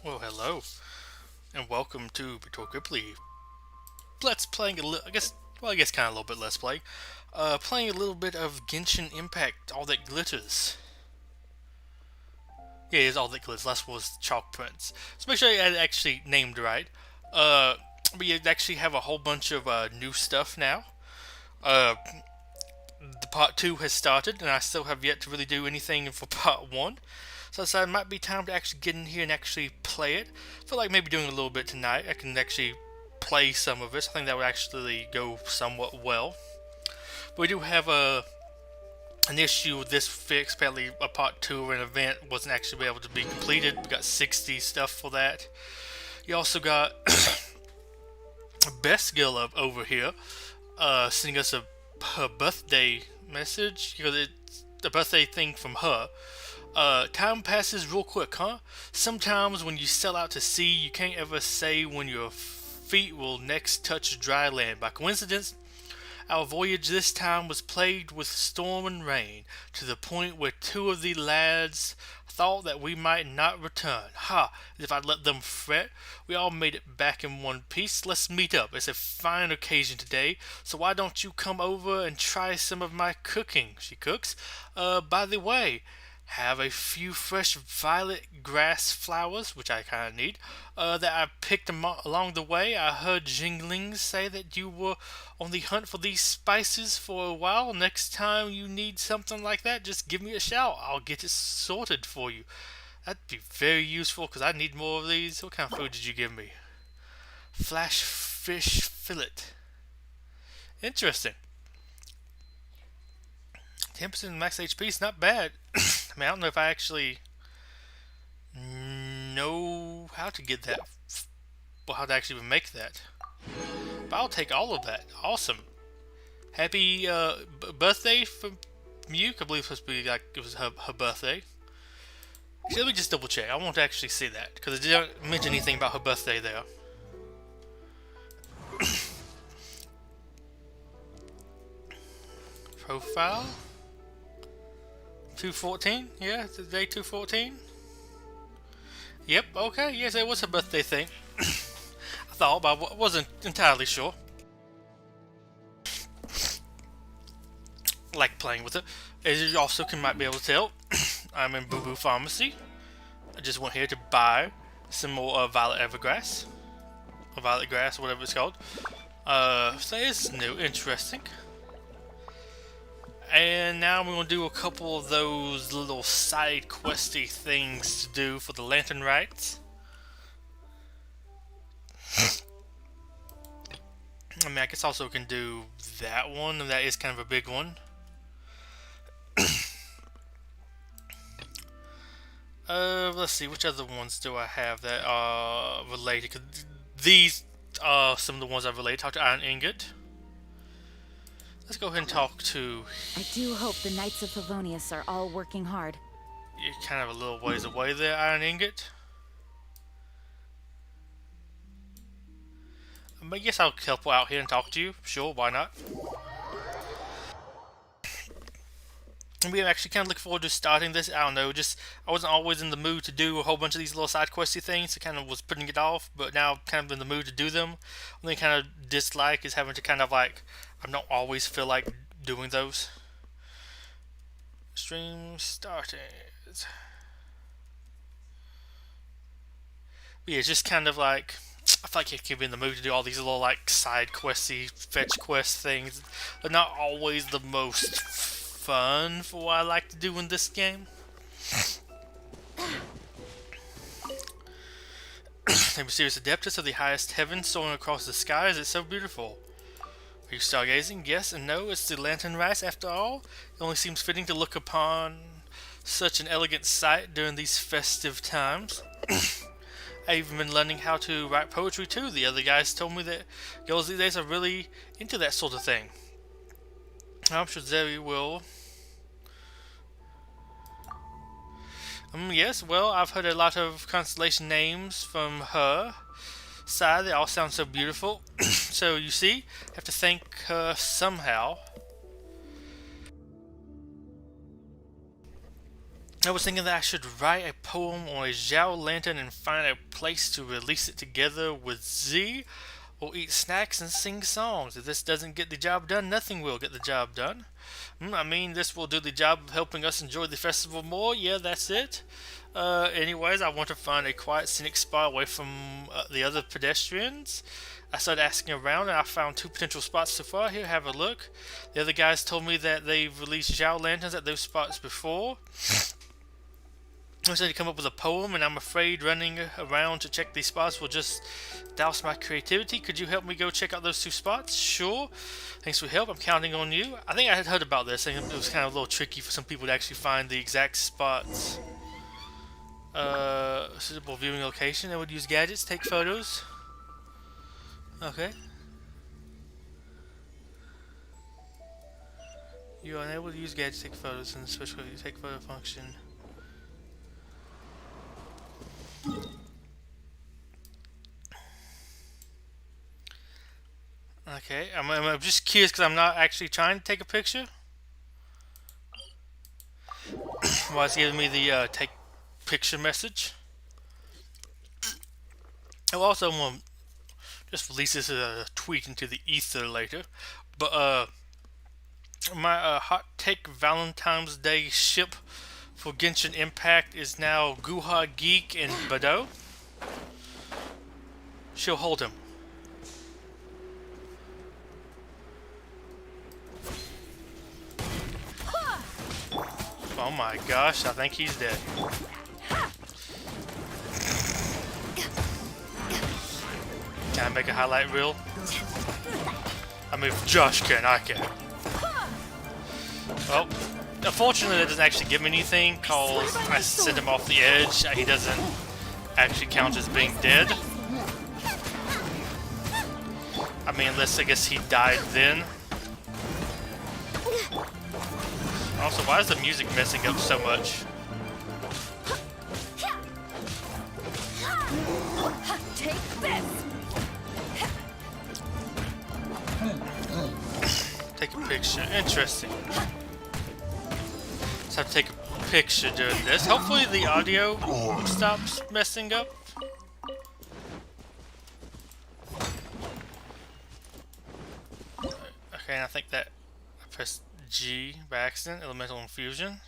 Well, hello, and welcome to Betuor Gripley. Let's playing a little, I guess kind of a little bit let's play. Playing a little bit of Genshin Impact, All That Glitters. Yeah, it's All That Glitters, last was Chalk Prince. So make sure I actually named right. Uh, but you actually have a whole bunch of new stuff now. Uh, the part 2 has started, and I still have yet to really do anything for part 1. So I decided it might be time to actually get in here and actually play it. I feel like maybe doing a little bit tonight. I can actually play some of this. I think that would actually go somewhat well. But we do have an issue with this fix. Apparently, a part 2 of an event wasn't actually able to be completed. We got 60 stuff for that. You also got Best Girl up over here sending us her birthday message. Because it's a birthday thing from her. Time passes real quick, huh? Sometimes when you sail out to sea, you can't ever say when your feet will next touch dry land. By coincidence, our voyage this time was plagued with storm and rain, to the point where two of the lads thought that we might not return. Ha! As if I'd let them fret. We all made it back in one piece. Let's meet up. It's a fine occasion today, so why don't you come over and try some of my cooking? She cooks. By the way, have a few fresh violet grass flowers, which I kind of need, that I picked along the way. I heard Jinglings say that you were on the hunt for these spices for a while. Next time you need something like that, just give me a shout. I'll get it sorted for you. That'd be very useful because I need more of these. What kind of food did you give me? Flash fish fillet. Interesting. 10% max HP is not bad. I mean, I don't know if I actually know how to get that, or how to actually even make that. But I'll take all of that. Awesome. Happy birthday from you. I believe it's supposed to be like it was her birthday. Actually, let me just double check. I want to actually see that because it didn't mention anything about her birthday there. Profile 214. Yeah, today 214. Yep. Okay. Yes, it was her birthday thing. I thought, but I wasn't entirely sure. Like playing with it. As you also might be able to tell, I'm in Boo Boo Pharmacy. I just went here to buy some more Violet Evergrass. Or Violet Grass, whatever it's called. So it's new, interesting. And now we're going to do a couple of those little side questy things to do for the Lantern Rites. I mean, I guess also can do that one, and that is kind of a big one. Let's see, which other ones do I have that are related? 'Cause these are some of the ones I've related. Talk to Iron Ingot. Let's go ahead and talk to... I do hope the Knights of Favonius are all working hard. You're kind of a little ways away there, Iron Ingot. But I guess I'll help out here and talk to you. Sure, why not? And we actually kind of look forward to starting this. I don't know, just I wasn't always in the mood to do a whole bunch of these little side questy things. So kind of was putting it off, but now kind of in the mood to do them. Only kind of dislike is having to kind of like I don't always feel like doing those. Stream started. But yeah, it's just kind of like I feel like I can be in the mood to do all these little like side questy fetch quest things. They're not always the most fun for what I like to do in this game. The mysterious adeptus of the highest heaven soaring across the skies. It's so beautiful. Are you stargazing? Yes and no. It's the Lantern Rites after all. It only seems fitting to look upon such an elegant sight during these festive times. I've even been learning how to write poetry too. The other guys told me that girls these days are really into that sort of thing. I'm sure Zoe will. Yes, well, I've heard a lot of constellation names from her side. They all sound so beautiful. So, you see, I have to thank her somehow. I was thinking that I should write a poem on a Zhao lantern and find a place to release it together with Z, or eat snacks and sing songs. If this doesn't get the job done, nothing will get the job done. I mean, this will do the job of helping us enjoy the festival more. Yeah, that's it. Anyways, I want to find a quiet, scenic spot away from the other pedestrians. I started asking around and I found two potential spots so far. Here, have a look. The other guys told me that they've released Zhao lanterns at those spots before. I said to come up with a poem, and I'm afraid running around to check these spots will just douse my creativity. Could you help me go check out those two spots? Sure. Thanks for your help. I'm counting on you. I think I had heard about this. I think it was kind of a little tricky for some people to actually find the exact spots. Suitable viewing location. I would use gadgets, take photos. Okay. You are unable to use gadgets, take photos, and especially take photo function. Okay, I'm just curious because I'm not actually trying to take a picture. Why it's giving me the take picture message. I'll also want to just release this as a tweet into the ether later. But my hot take Valentine's Day ship for Genshin Impact is now Guha Geek and Bado. She'll hold him. Oh my gosh, I think he's dead. Can I make a highlight reel? I mean, if Josh can, I can. Well, unfortunately that doesn't actually give me anything, cause I sent him off the edge. He doesn't actually count as being dead. I mean, unless I guess he died then. Also, why is the music messing up so much? Take this. Take a picture. Interesting. Just have to take a picture doing this. Hopefully the audio stops messing up. Okay, and I think that I pressed G by accident. Elemental infusion.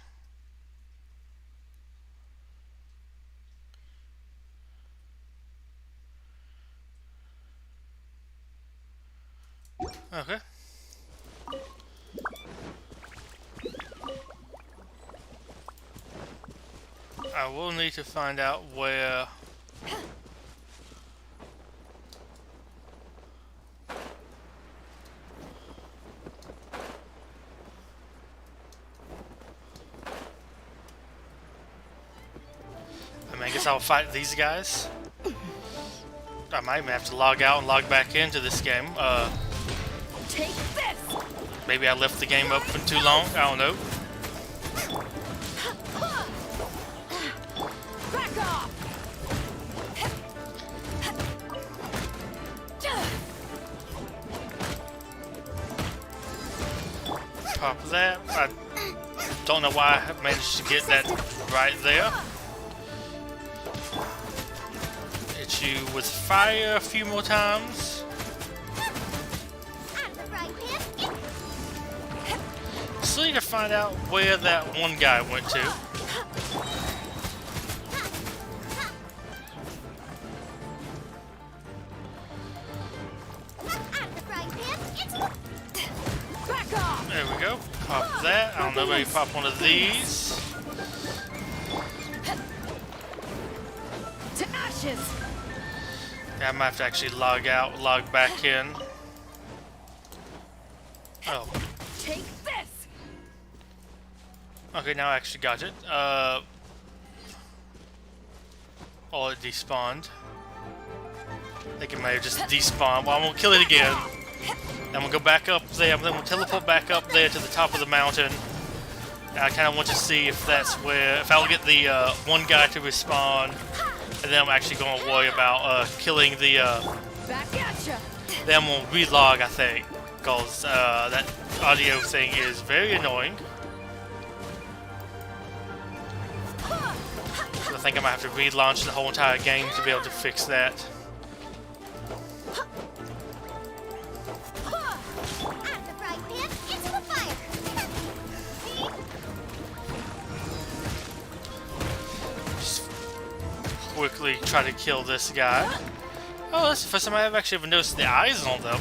Okay. I will need to find out where I guess I'll fight these guys. I might even have to log out and log back into this game. Take this. Maybe I left the game up for too long. I don't know. Back off. Pop that. I don't know why I managed to get that right there. Hit you with fire a few more times. Still need to find out where that one guy went to. Back off. There we go. Pop that. I don't know, maybe pop one of these. To ashes. Yeah, I might have to actually log out, log back in. Oh. Take this. Okay, now I actually got it. Oh, it despawned. I think it may have just despawned. Well, I'm gonna kill it again. I'm gonna go back up there. Then we'll teleport back up there to the top of the mountain. And I kind of want to see if that's where, if I'll get the one guy to respawn, and then I'm actually gonna worry about killing the. Back at ya. Then we'll relog, I think, because that audio thing is very annoying. think I might have to relaunch the whole entire game to be able to fix that. Just quickly try to kill this guy. Oh, that's the first time I've actually ever noticed the eyes on them.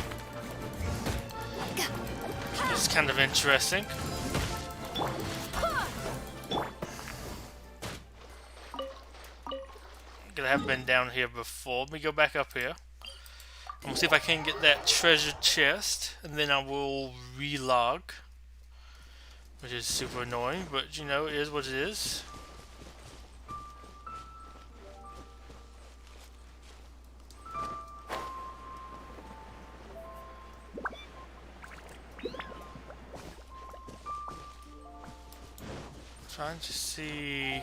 It's kind of interesting. I have been down here before. Let me go back up here. I'm gonna see if I can get that treasure chest, and then I will relog. Which is super annoying, but you know, it is what it is. Trying to see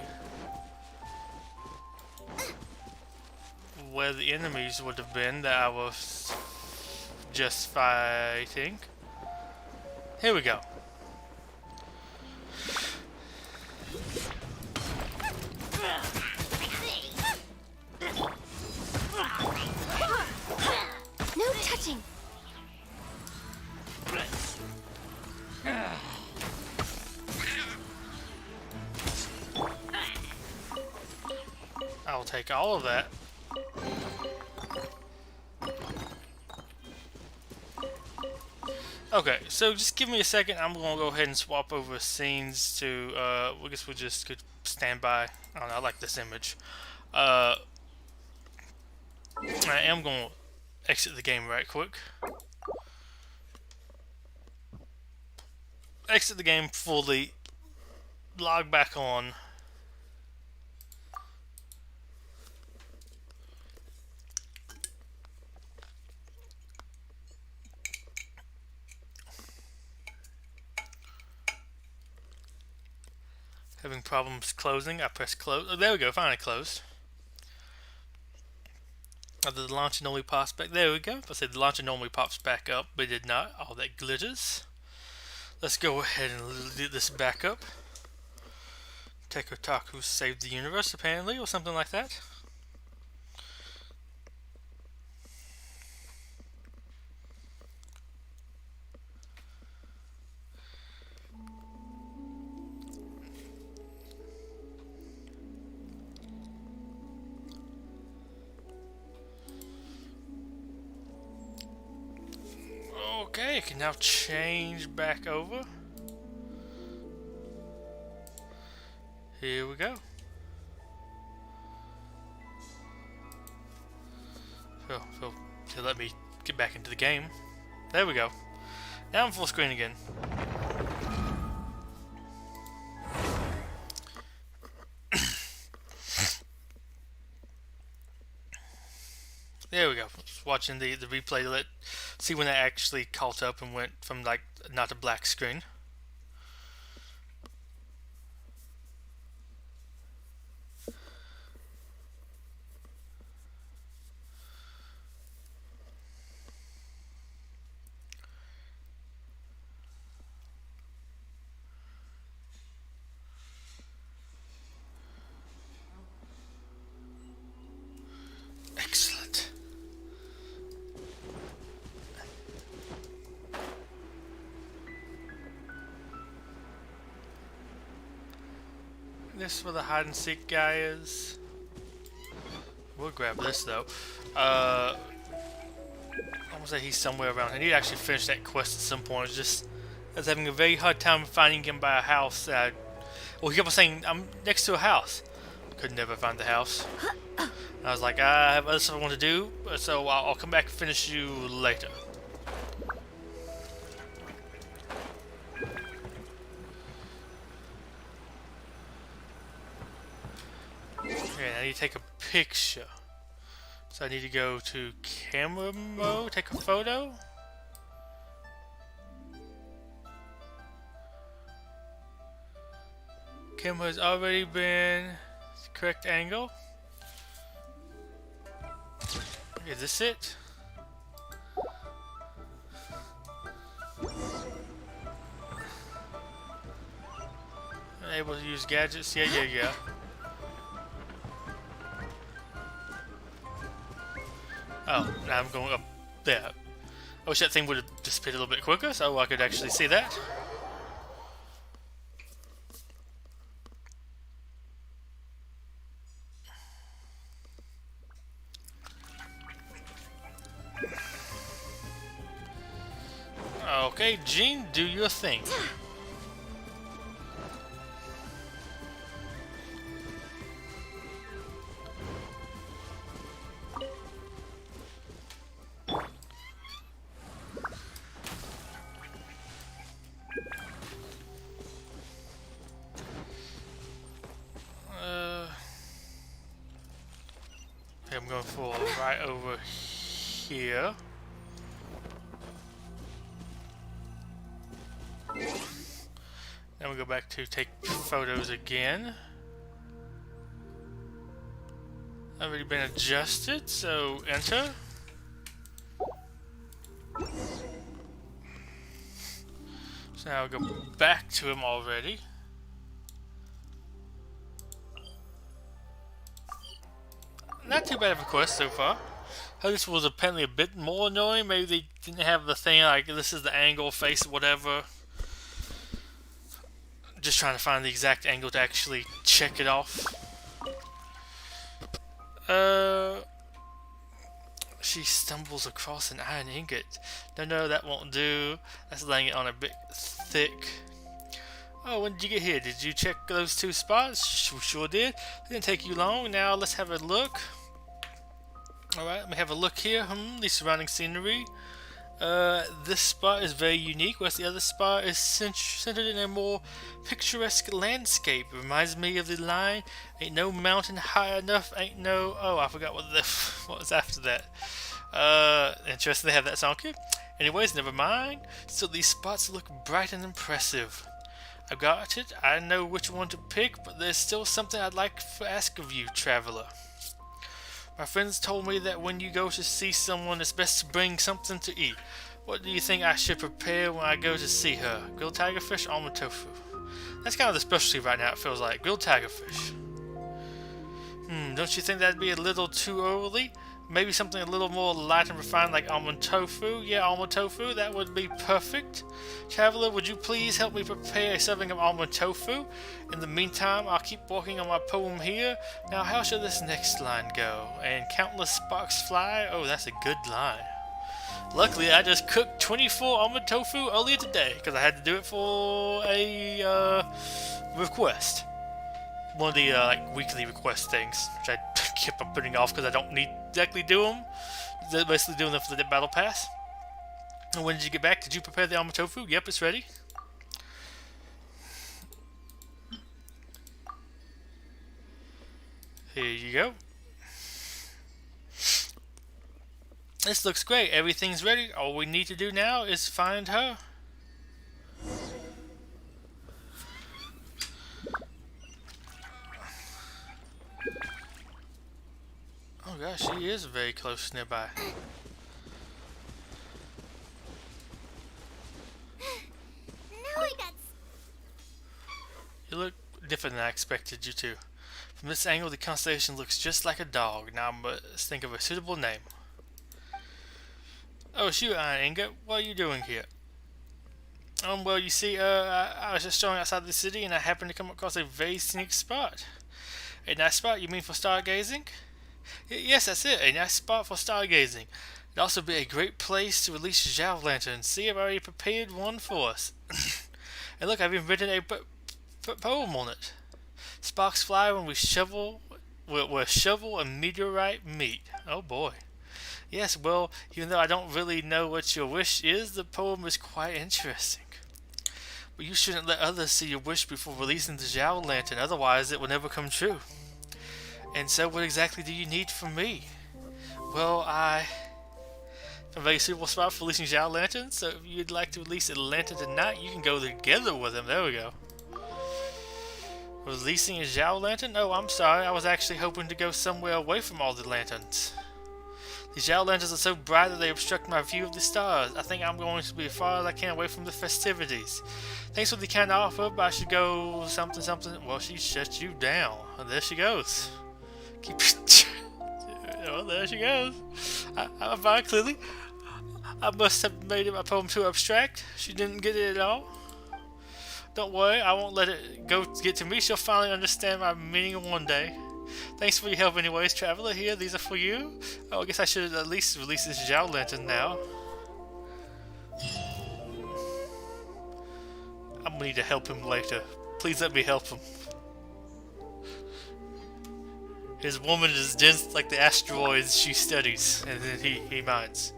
where the enemies would have been that I was just fighting. Here we go. No touching. I'll take all of that. Okay, so just give me a second. I'm gonna go ahead and swap over scenes to. I guess we just could stand by. I don't know. I like this image. I am gonna exit the game right quick. Exit the game fully. Log back on. Having problems closing. I press close. Oh, there we go. Finally closed. The launcher normally pops back. There we go. I said the launcher normally pops back up, but it did not. All that glitters. Let's go ahead and do this back up. Tekotaku saved the universe, apparently, or something like that. Okay, I can now change back over. Here we go. To let me get back into the game. There we go. Now I'm full screen again. There we go. Just watching the replay to see when I actually caught up and went from like not a black screen. Excellent. This is where the hide and seek guy is. We'll grab this though. I want to say he's somewhere around. I need to actually finish that quest at some point. It's just I was having a very hard time finding him by a house. Well, he kept on saying I'm next to a house. Could never find the house. I was like, I have other stuff I want to do, so I'll come back and finish you later. Okay, I need to take a picture. So I need to go to camera mode, take a photo. Camera has already been correct angle. Is this it? I'm able to use gadgets? Yeah. Oh, now I'm going up there. I wish that thing would have disappeared a little bit quicker so I could actually see that. Okay, Jean, do your thing. I'm going for right over here. Then we go back to take photos again. Already been adjusted, so enter. So now we'll go back to him already. Not too bad of a quest so far. This was apparently a bit more annoying. Maybe they didn't have the thing like this is the angle, face, whatever. Just trying to find the exact angle to actually check it off. She stumbles across an iron ingot. No, that won't do. That's laying it on a bit thick. Oh, when did you get here? Did you check those two spots? We sure did. It didn't take you long. Now let's have a look. Alright, let me have a look here. The surrounding scenery. This spot is very unique, whereas the other spot is centered in a more picturesque landscape. It reminds me of the line, ain't no mountain high enough, ain't no... Oh, I forgot what was after that. Interesting they have that song here. Anyways, never mind. Still, these spots look bright and impressive. I got it. I know which one to pick, but there's still something I'd like to ask of you, traveler. My friends told me that when you go to see someone, it's best to bring something to eat. What do you think I should prepare when I go to see her? Grilled tigerfish, almond tofu. That's kind of the specialty right now, it feels like. Grilled tigerfish. Don't you think that'd be a little too early? Maybe something a little more light and refined like almond tofu? Yeah, almond tofu, that would be perfect. Traveler, would you please help me prepare a serving of almond tofu? In the meantime, I'll keep working on my poem here. Now, how should this next line go? And countless sparks fly? Oh, that's a good line. Luckily, I just cooked 24 almond tofu earlier today, because I had to do it for a request. One of the like weekly request things, which I keep on putting off because I don't need to exactly do them. They're basically doing them for the battle pass. And when did you get back? Did you prepare the almond tofu? Yep, it's ready. Here you go. This looks great. Everything's ready. All we need to do now is find her. Oh gosh, she is very close nearby. You look different than I expected you to. From this angle, the constellation looks just like a dog. Now I must think of a suitable name. Oh, shoot, Iron Ingot. What are you doing here? Well, you see, I was just strolling outside the city and I happened to come across a very scenic spot. A nice spot, you mean for stargazing? Yes, that's it. A nice spot for stargazing. It'd also be a great place to release Zhao lanterns. See, I've already prepared one for us. And look, I've even written a poem on it. Sparks fly when we shovel, where shovel and meteorite meet. Oh boy. Yes, well, even though I don't really know what your wish is, the poem is quite interesting. But you shouldn't let others see your wish before releasing the Zhao lantern, otherwise it will never come true. And so what exactly do you need from me? Well, I have a very suitable spot for releasing Zhao lanterns, so if you'd like to release a lantern tonight, you can go together with him. There we go. Releasing a Zhao lantern? Oh, I'm sorry, I was actually hoping to go somewhere away from all the lanterns. The Zhao lanterns are so bright that they obstruct my view of the stars. I think I'm going to be as far as I can away from the festivities. Thanks for the kind offer, but I should go something. Well, she shut you down. There she goes. Well, there she goes. I'm fine, clearly. I must have made it my poem too abstract. She didn't get it at all. Don't worry, I won't let it go get to me. She'll finally understand my meaning one day. Thanks for your help anyways, Traveler. Here, these are for you. Oh, I guess I should at least release this Zhao Lantern now. I'm gonna need to help him later. Please let me help him. His woman is dense like the asteroids she studies, and then he mines.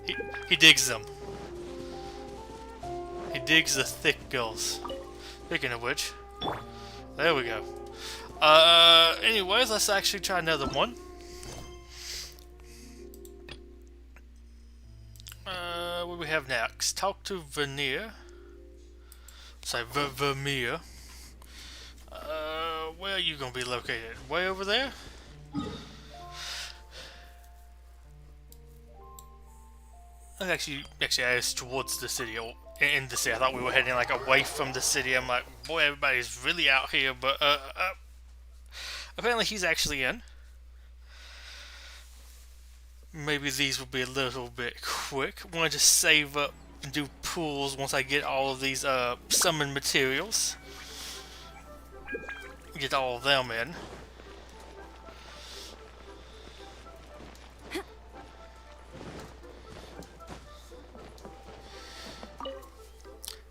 He digs them. He digs the thick girls. Speaking of which, there we go. Anyways, let's actually try another one. What do we have next? Talk to Veneer. Sorry, Vermeer. Where are you gonna be located? Way over there? Actually, I was towards the city, or in the city. I thought we were heading like away from the city. I'm like, boy, everybody's really out here, but apparently he's actually in. Maybe these will be a little bit quick. I want to just save up and do pools once I get all of these summon materials. Get all of them in.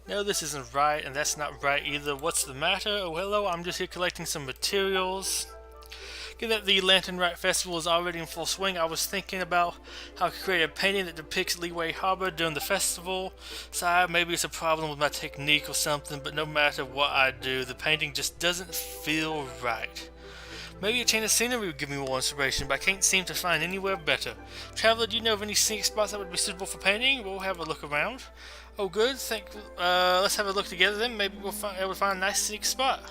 No, this isn't right, and that's not right either. What's the matter? Oh, hello, I'm just here collecting some materials. Given that the Lantern Rite Festival is already in full swing, I was thinking about how I could create a painting that depicts Leeway Harbor during the festival. So maybe it's a problem with my technique or something, but no matter what I do, the painting just doesn't feel right. Maybe a change of scenery would give me more inspiration, but I can't seem to find anywhere better. Traveler, do you know of any scenic spots that would be suitable for painting? We'll have a look around. Oh, good. Let's have a look together then. Maybe we'll find a nice scenic spot.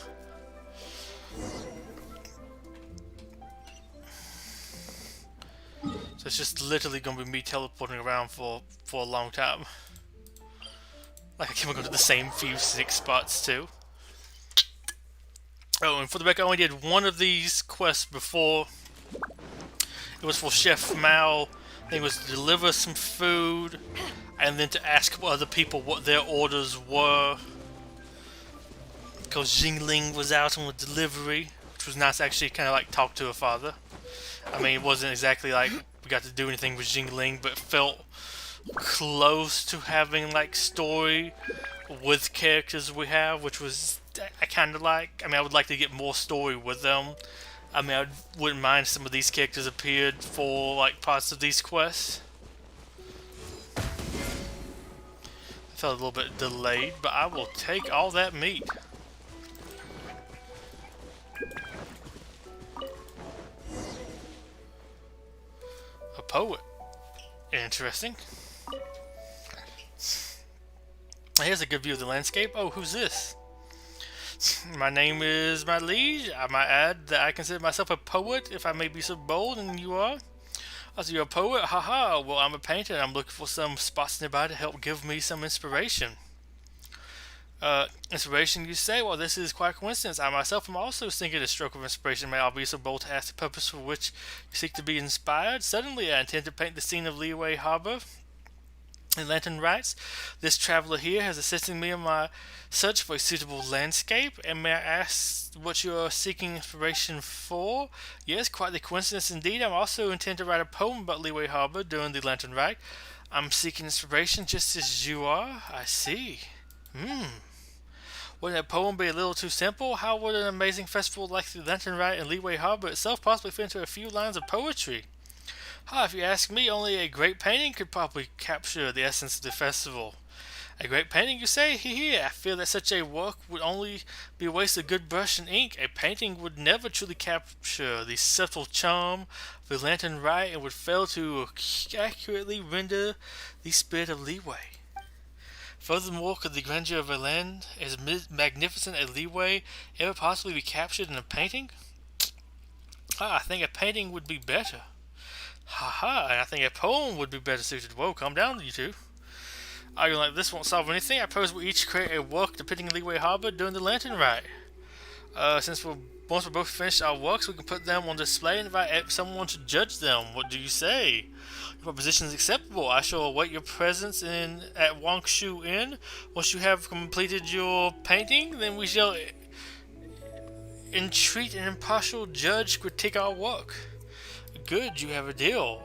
So it's just literally gonna be me teleporting around for a long time. Like I keep on going to the same few scenic spots too. Oh, and for the record, I only did one of these quests before. It was for Chef Mao. I think it was to deliver some food, and then to ask other people what their orders were. Because Jingling was out on a delivery, which was nice to actually kind of like talk to her father. I mean, it wasn't exactly like we got to do anything with Jingling, but it felt close to having like story with characters we have, which was I kind of like. I mean, I would like to get more story with them. I mean, I wouldn't mind if some of these characters appeared for like parts of these quests. I felt a little bit delayed, but I will take all that meat. A poet. Interesting. Here's a good view of the landscape. Oh, who's this? My name is my liege. I might add that I consider myself a poet, if I may be so bold, and you are. Also, you're a poet? Haha. Well, I'm a painter, and I'm looking for some spots nearby to help give me some inspiration. Inspiration, you say? Well, this is quite a coincidence. I myself am also thinking a stroke of inspiration. May I be so bold to ask the purpose for which you seek to be inspired? Suddenly, I intend to paint the scene of Leeway Harbor in Lantern Rites. This traveler here has assisted me in my search for a suitable landscape, and may I ask what you are seeking inspiration for? Yes, quite the coincidence indeed. I also intend to write a poem about Leeway Harbor during the Lantern Rite. I'm seeking inspiration just as you are. I see. Wouldn't a poem be a little too simple? How would an amazing festival like the Lantern Rite and Leeway Harbor itself possibly fit into a few lines of poetry? If you ask me, only a great painting could probably capture the essence of the festival. A great painting, you say? Hee. I feel that such a work would only be a waste of good brush and ink. A painting would never truly capture the subtle charm of the Lantern Rite and would fail to accurately render the spirit of Leeway. Furthermore, could the grandeur of a land as magnificent as Leeway ever possibly be captured in a painting? I think a painting would be better. And I think a poem would be better suited. Whoa, calm down, you two. Arguing like this won't solve anything. I propose we each create a work depicting Leeway Harbor during the Lantern Rite. Since we're Once we both finish our works, we can put them on display and invite someone to judge them. What do you say? If our position is acceptable, I shall await your presence at Wangshu Inn. Once you have completed your painting, then we shall entreat an impartial judge critique our work. Good, you have a deal.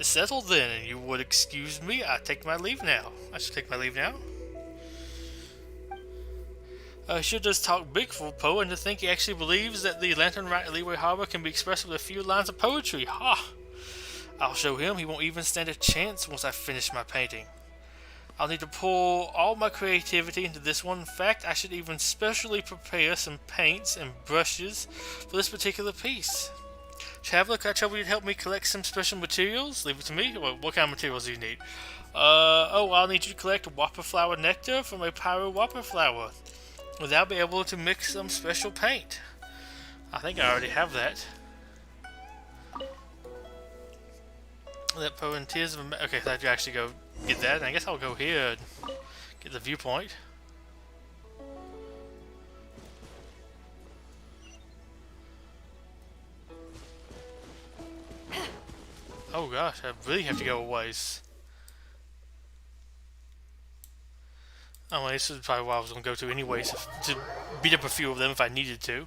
Settled then, and you would excuse me. I take my leave now. I should take my leave now. Sure does talk big for Poe, and to think he actually believes that the lantern rite at Leeway Harbor can be expressed with a few lines of poetry. Ha! I'll show him. He won't even stand a chance once I finish my painting. I'll need to pour all my creativity into this one. In fact, I should even specially prepare some paints and brushes for this particular piece. Traveler, could I trouble you to help me collect some special materials? Leave it to me. What kind of materials do you need? I'll need you to collect whopper flower nectar from a pyro whopper flower. Well, I'll be able to mix some special paint. I think I already have that. That Poe and Tears of a... Okay, so I have to actually go get that. And I guess I'll go here and get the viewpoint. Oh gosh, I really have to go a ways. Oh, well, this is probably what I was going to go to anyways, to beat up a few of them if I needed to.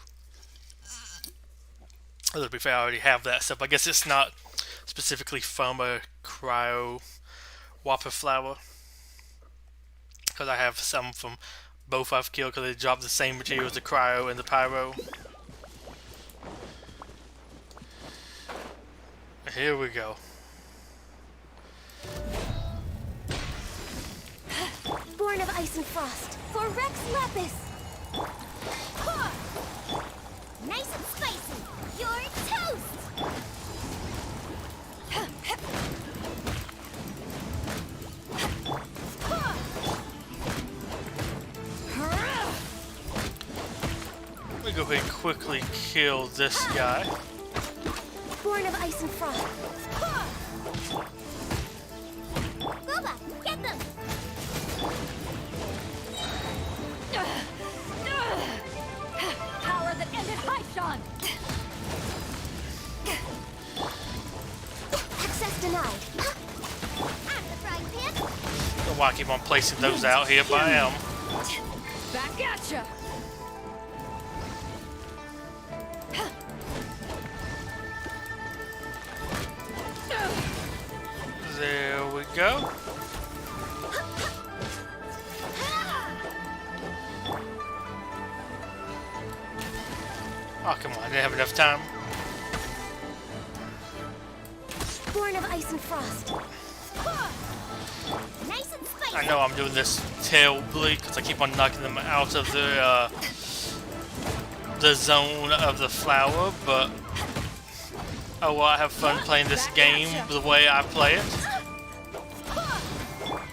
Although to be fair, I already have that stuff. I guess it's not specifically from a cryo whopper flower. Because I have some from both I've killed because they drop the same materials, the cryo and the pyro. Here we go. Born of ice and frost, for Rex Lapis! Nice and spicy! You're toast! Let me go ahead and quickly kill this guy. Born of ice and frost. Booba, get them! Power that ended Haishan! Access denied. I'm the frying pan. Don't know why I keep on placing those out here, but I am. Back at ya! There we go. Oh, come on, I didn't have enough time. Born of ice and frost. Nice and spicy. I know I'm doing this terribly because I keep on knocking them out of the zone of the flower, but oh well, I have fun playing this game the way I play it.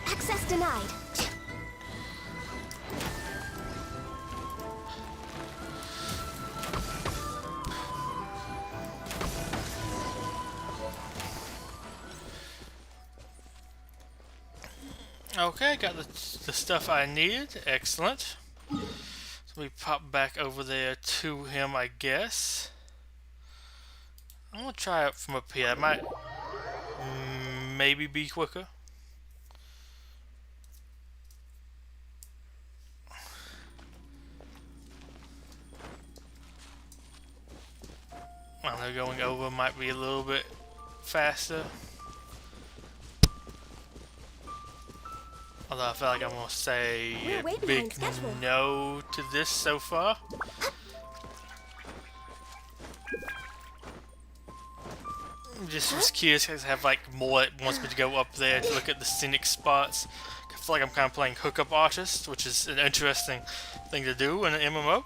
Access denied. Okay, got the stuff I needed. Excellent. So we pop back over there to him, I guess. I'm gonna try it from up here. I might maybe be quicker. I know going over might be a little bit faster. Although I feel like I'm gonna say We're way a behind big schedule. no to this so far. Just was curious because I have like more that wants me to go up there to look at the scenic spots. I feel like I'm kind of playing hookup artist, which is an interesting thing to do in an MMO.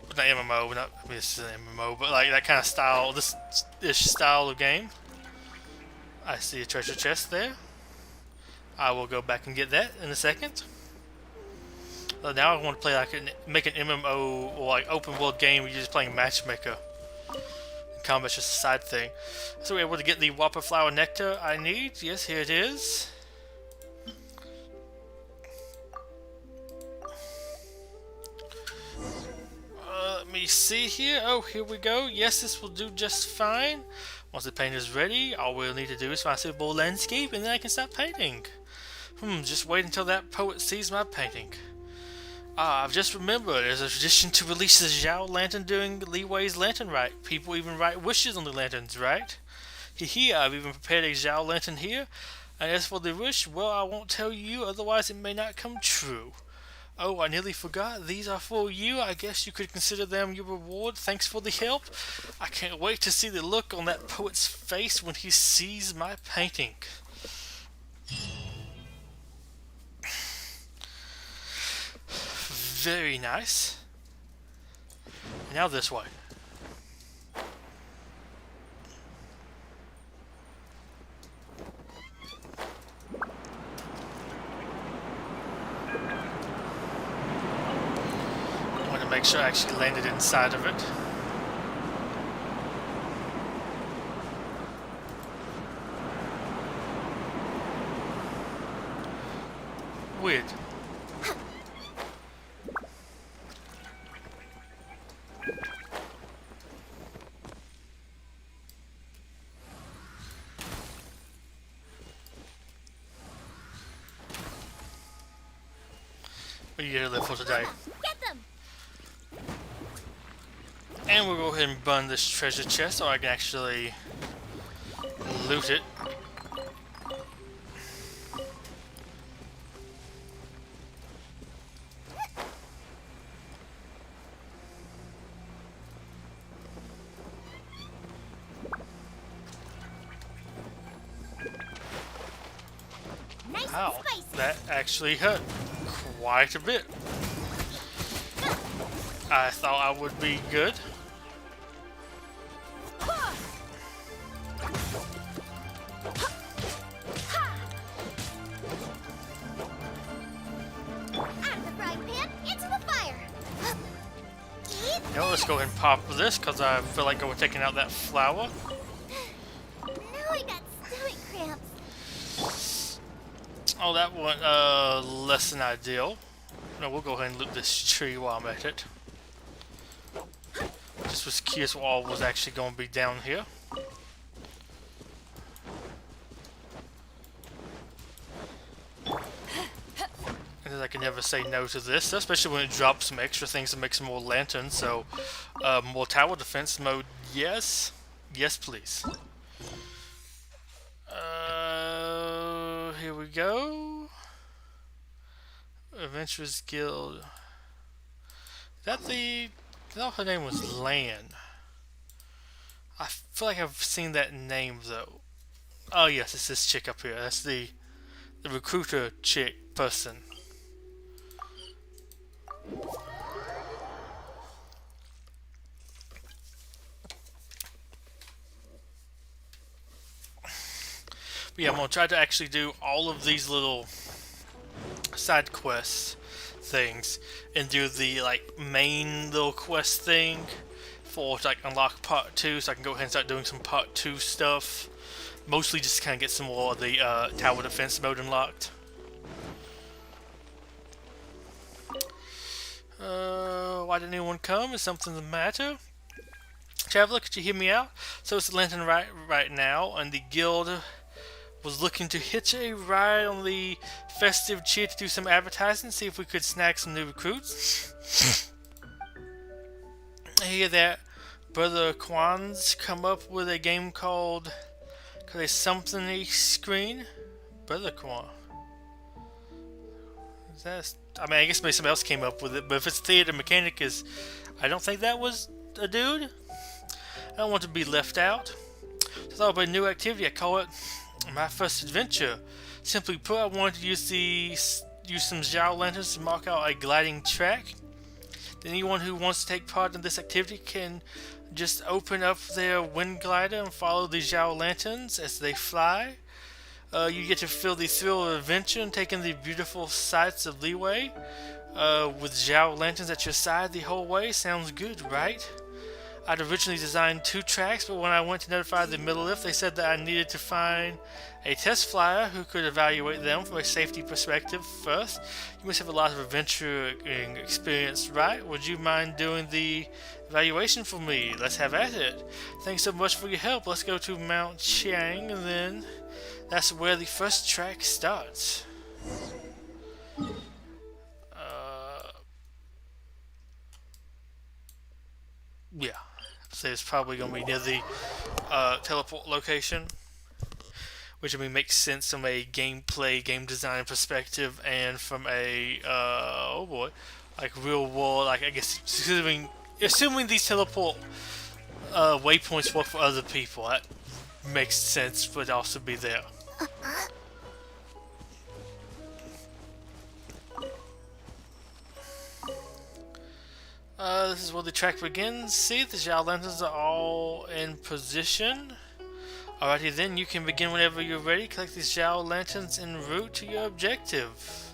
Not MMO, not, I mean this is an MMO, but like that kind of style, this style of game. I see a treasure chest there. I will go back and get that in a second. Now I want to play like make an MMO or like open world game where you're just playing matchmaker. Combat's just a side thing. So we're able to get the Whopper Flower Nectar I need. Yes, here it is. Let me see here. Oh, here we go. Yes, this will do just fine. Once the paint is ready, all we'll need to do is find a suitable landscape, and then I can start painting. Just wait until that poet sees my painting. I've just remembered, there's a tradition to release the Zhao Lantern during Liwei's Lantern Rite. People even write wishes on the lanterns, right? Hee, I've even prepared a Zhao Lantern here. And as for the wish, well, I won't tell you, otherwise it may not come true. Oh, I nearly forgot. These are for you. I guess you could consider them your reward. Thanks for the help. I can't wait to see the look on that poet's face when he sees my painting. Very nice. Now this way. Make sure I actually landed inside of it. Weird. We get to live for today. Get them! And we'll go ahead and burn this treasure chest so I can actually loot it. Nice Wow, and spicy. that actually hurt quite a bit. I thought I would be good. Now let's go ahead and pop this because I feel like we're taking out that flower. Now I got stomach cramps. Oh, that one less than ideal. No, we'll go ahead and loot this tree while I'm at it. Just was curious what all was actually going to be down here. And I can never say no to this, especially when it drops some extra things to make some more lanterns. So, more tower defense mode, yes. Yes, please. Here we go. Adventurers Guild. Is that the... I thought her name was Lan. I feel like I've seen that name though. Oh yes, it's this chick up here. That's the recruiter chick person. But yeah, I'm gonna try to actually do all of these little side quests things and do the like main little quest thing for to like unlock part 2, so I can go ahead and start doing some part 2 stuff. Mostly just kind of get some more of the tower defense mode unlocked. Why didn't anyone come? Is something the matter? Traveler, could you hear me out? So it's the lantern right now, and the guild was looking to hitch a ride on the festive cheer to do some advertising, see if we could snag some new recruits. I hear that Brother Kwan's come up with a game called a something screen. Brother Kwan. Is that? I mean, I guess maybe somebody else came up with it, but if it's Theater Mechanic, I don't think that was a dude. I don't want to be left out. So I thought about a new activity. I call it My First Adventure. Simply put, I wanted to use some Zhao lanterns to mark out a gliding track. Anyone who wants to take part in this activity can just open up their wind glider and follow the Zhao lanterns as they fly. You get to feel the thrill of adventure and take in the beautiful sights of Liyue with Zhao lanterns at your side the whole way. Sounds good, right? I'd originally designed 2 tracks, but when I went to notify the middle lift, they said that I needed to find a test flyer who could evaluate them from a safety perspective first. You must have a lot of adventure experience, right? Would you mind doing the evaluation for me? Let's have at it. Thanks so much for your help. Let's go to Mount Chiang, and then that's where the first track starts. Yeah. So it's probably going to be near the teleport location, which I mean makes sense from a gameplay, game design perspective, and from a oh boy, like real world. Like I guess assuming these teleport waypoints work for other people, that makes sense for it to also be there. This is where the track begins. See, the Zhao lanterns are all in position. Alrighty then, you can begin whenever you're ready. Collect these Zhao lanterns en route to your objective.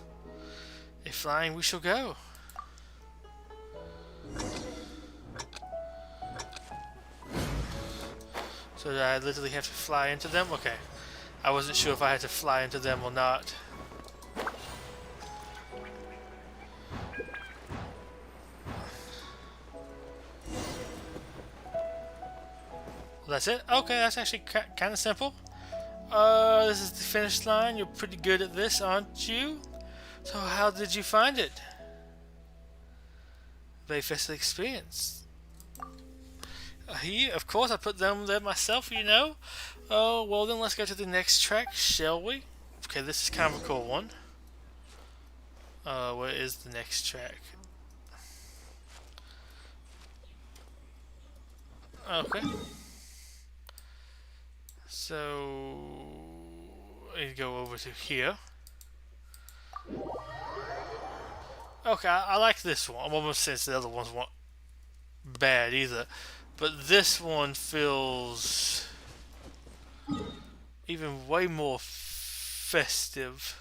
If flying, we shall go. So did I literally have to fly into them? Okay. I wasn't sure if I had to fly into them or not. That's it? Okay, that's actually kind of simple. This is the finish line. You're pretty good at this, aren't you? So how did you find it? Very festive experience. Here, of course, I put them there myself, you know. Oh, well then let's go to the next track, shall we? Okay, this is kind of a cool one. Where is the next track? Okay. So I need to go over to here. Okay, I like this one. I'm almost saying the other ones weren't bad either, but this one feels even way more festive.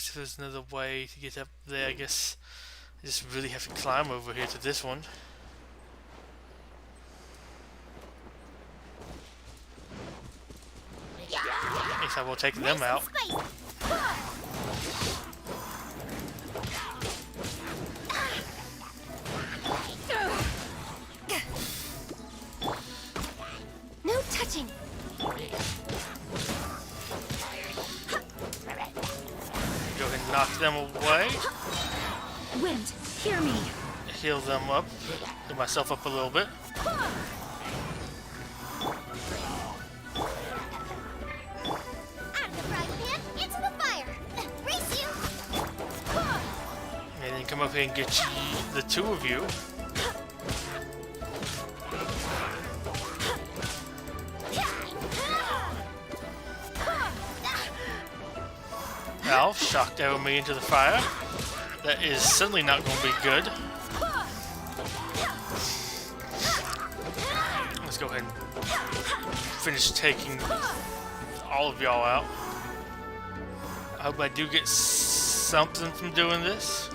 If there's another way to get up there, I guess I just really have to climb over here to this one. At least I will take them out. No touching. Go ahead and knock them away. Wind, hear me. Heal them up. Heal myself up a little bit. And then come up here and get the 2 of you. Ow, shocked arrow me into the fire. That is certainly not going to be good. Let's go ahead and finish taking all of y'all out. I hope I do get something from doing this.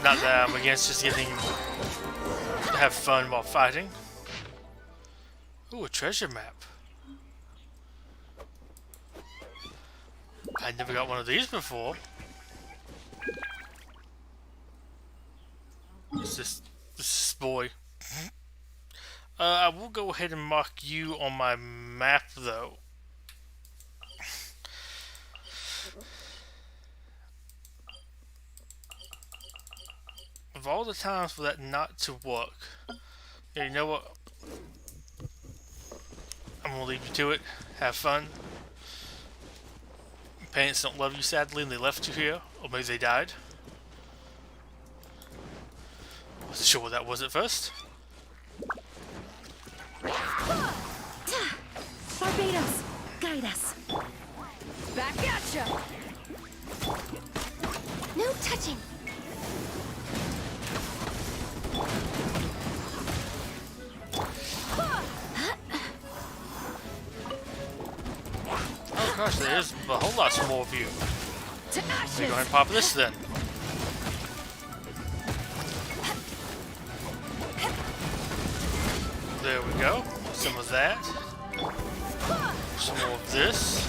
Not that I'm against just getting to have fun while fighting. Ooh, a treasure map. I never got one of these before. What's this boy? I will go ahead and mark you on my map though. Of all the times for that not to work. Yeah, you know what? I'm gonna leave you to it. Have fun. Parents don't love you sadly and they left you here. Or maybe they died. Wasn't sure what that was at first. Barbados, guide us. Back at ya. No touching. lots more of you. To Let me ashes! go ahead and pop this then. There we go. Some of that. Some more of this.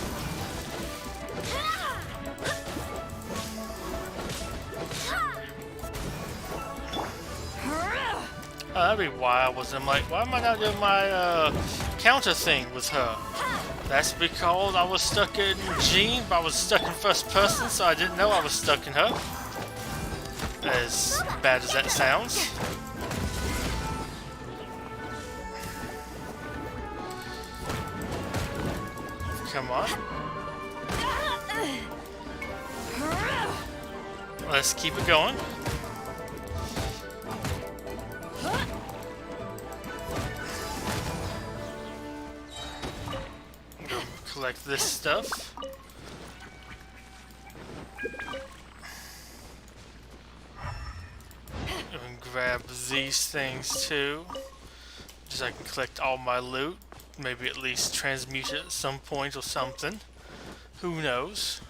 Oh, that'd be why I wasn't like, why am I not doing my counter thing with her? That's because I was stuck in Jean, but I was stuck in first person, so I didn't know I was stuck in her. As bad as that sounds. Come on. Let's keep it going. Go collect this stuff. And grab these things too. Just so I can collect all my loot. Maybe at least transmute it at some point or something. Who knows?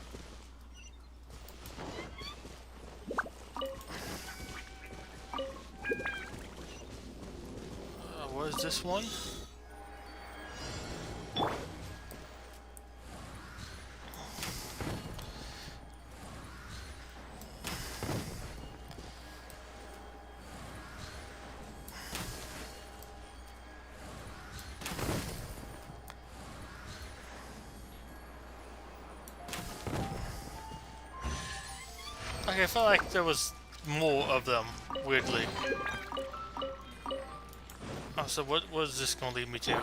What is this one? Okay, I felt like there was more of them, weirdly. Oh, so what is this gonna lead me to?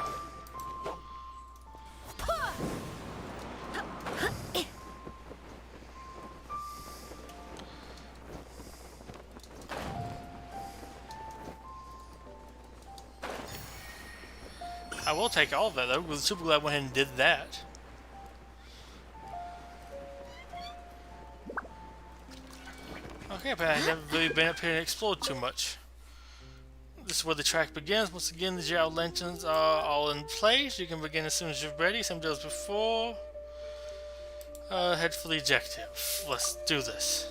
I will take all of that though. I'm super glad I went ahead and did that. Okay, but I've never really been up here and explored too much. This is where the track begins. Once again, the Giao lanterns are all in place. You can begin as soon as you're ready. Same deal as before. Head for the objective. Let's do this.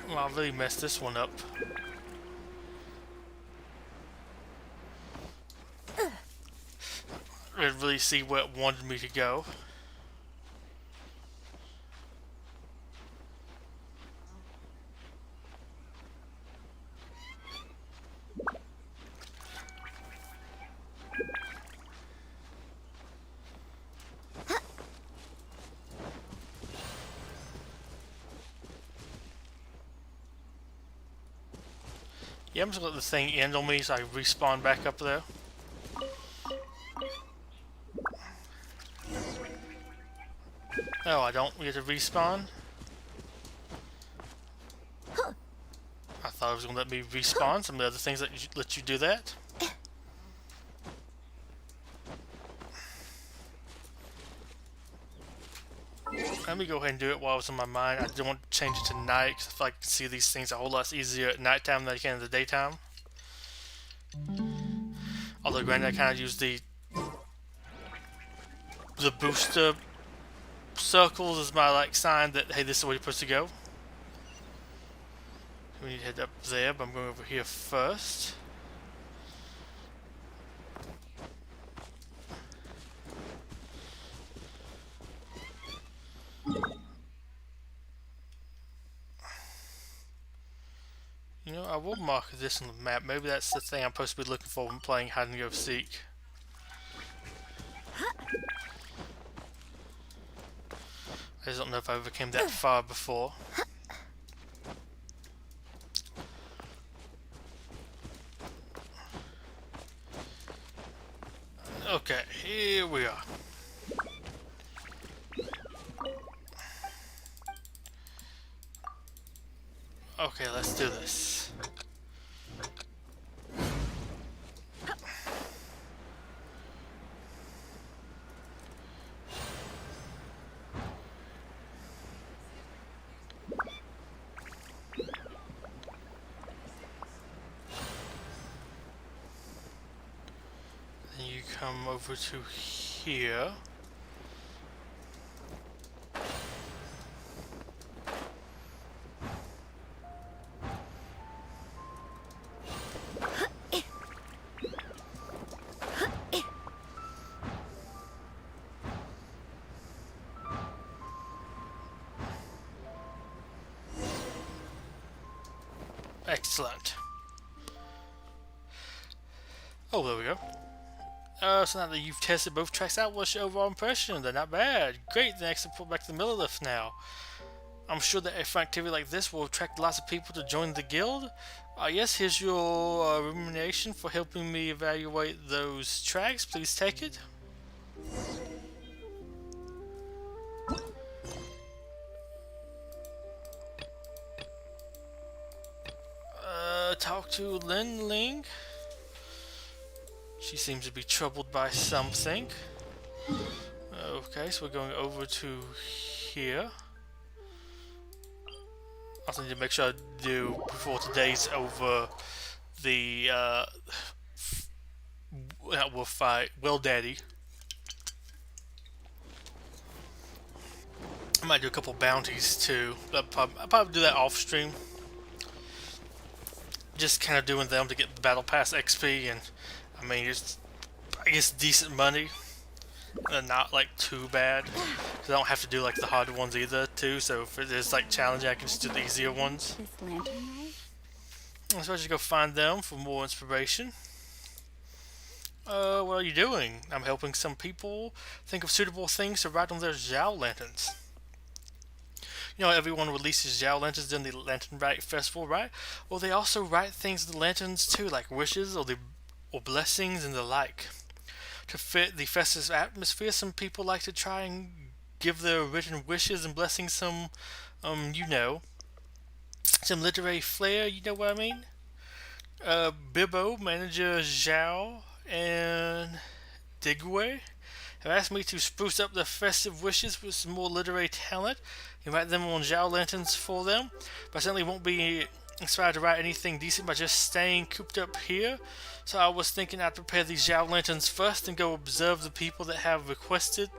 Well, I really messed this one up. I didn't really see where it wanted me to go. Yeah, I'm just gonna let the thing end on me so I respawn back up there. No, I don't get to respawn. I thought it was gonna let me respawn. Some of the other things that let you do that. Let me go ahead and do it while it's on my mind. I don't want to change it to night because I feel like I can see these things a whole lot easier at nighttime than I can in the daytime. Although granted, I kind of use the booster circles as my like sign that hey, this is where you're supposed to go. We need to head up there, but I'm going over here first. You know, I will mark this on the map. Maybe that's the thing I'm supposed to be looking for when playing hide and go seek. I just don't know if I ever came that far before. Okay, here we are. Okay, let's do this. come over to here. Excellent. Oh, there we go. So now that you've tested both tracks out, what's your overall impression? They're not bad. Great, then I can put back to the middle lift now. I'm sure that a fun activity like this will attract lots of people to join the guild. Yes, here's your remuneration for helping me evaluate those tracks. Please take it. Talk to Lin Ling. She seems to be troubled by something. Okay, so we're going over to here. I also need to make sure I do before today's over the we'll fight Well Daddy. I might do a couple bounties too. I'll probably do that off stream. Just kind of doing them to get the battle pass XP, and I mean it's I guess decent money. Not like too bad, because I don't have to do like the harder ones either too, so if it is like challenging I can just do the easier ones. This lantern light? So I just go find them for more inspiration. What are you doing? I'm helping some people think of suitable things to write on their Zhao lanterns. You know, everyone releases Zhao lanterns during the Lantern Rite Festival, right? Well, they also write things in the lanterns too, like wishes or blessings and the like. To fit the festive atmosphere, some people like to try and give their written wishes and blessings some, some literary flair, you know what I mean? Bibbo, manager Zhao, and Digway have asked me to spruce up their festive wishes with some more literary talent and write them on Zhao lanterns for them, but I certainly won't be inspired to write anything decent by just staying cooped up here. So I was thinking I'd prepare these Zhao lanterns first and go observe the people that have requested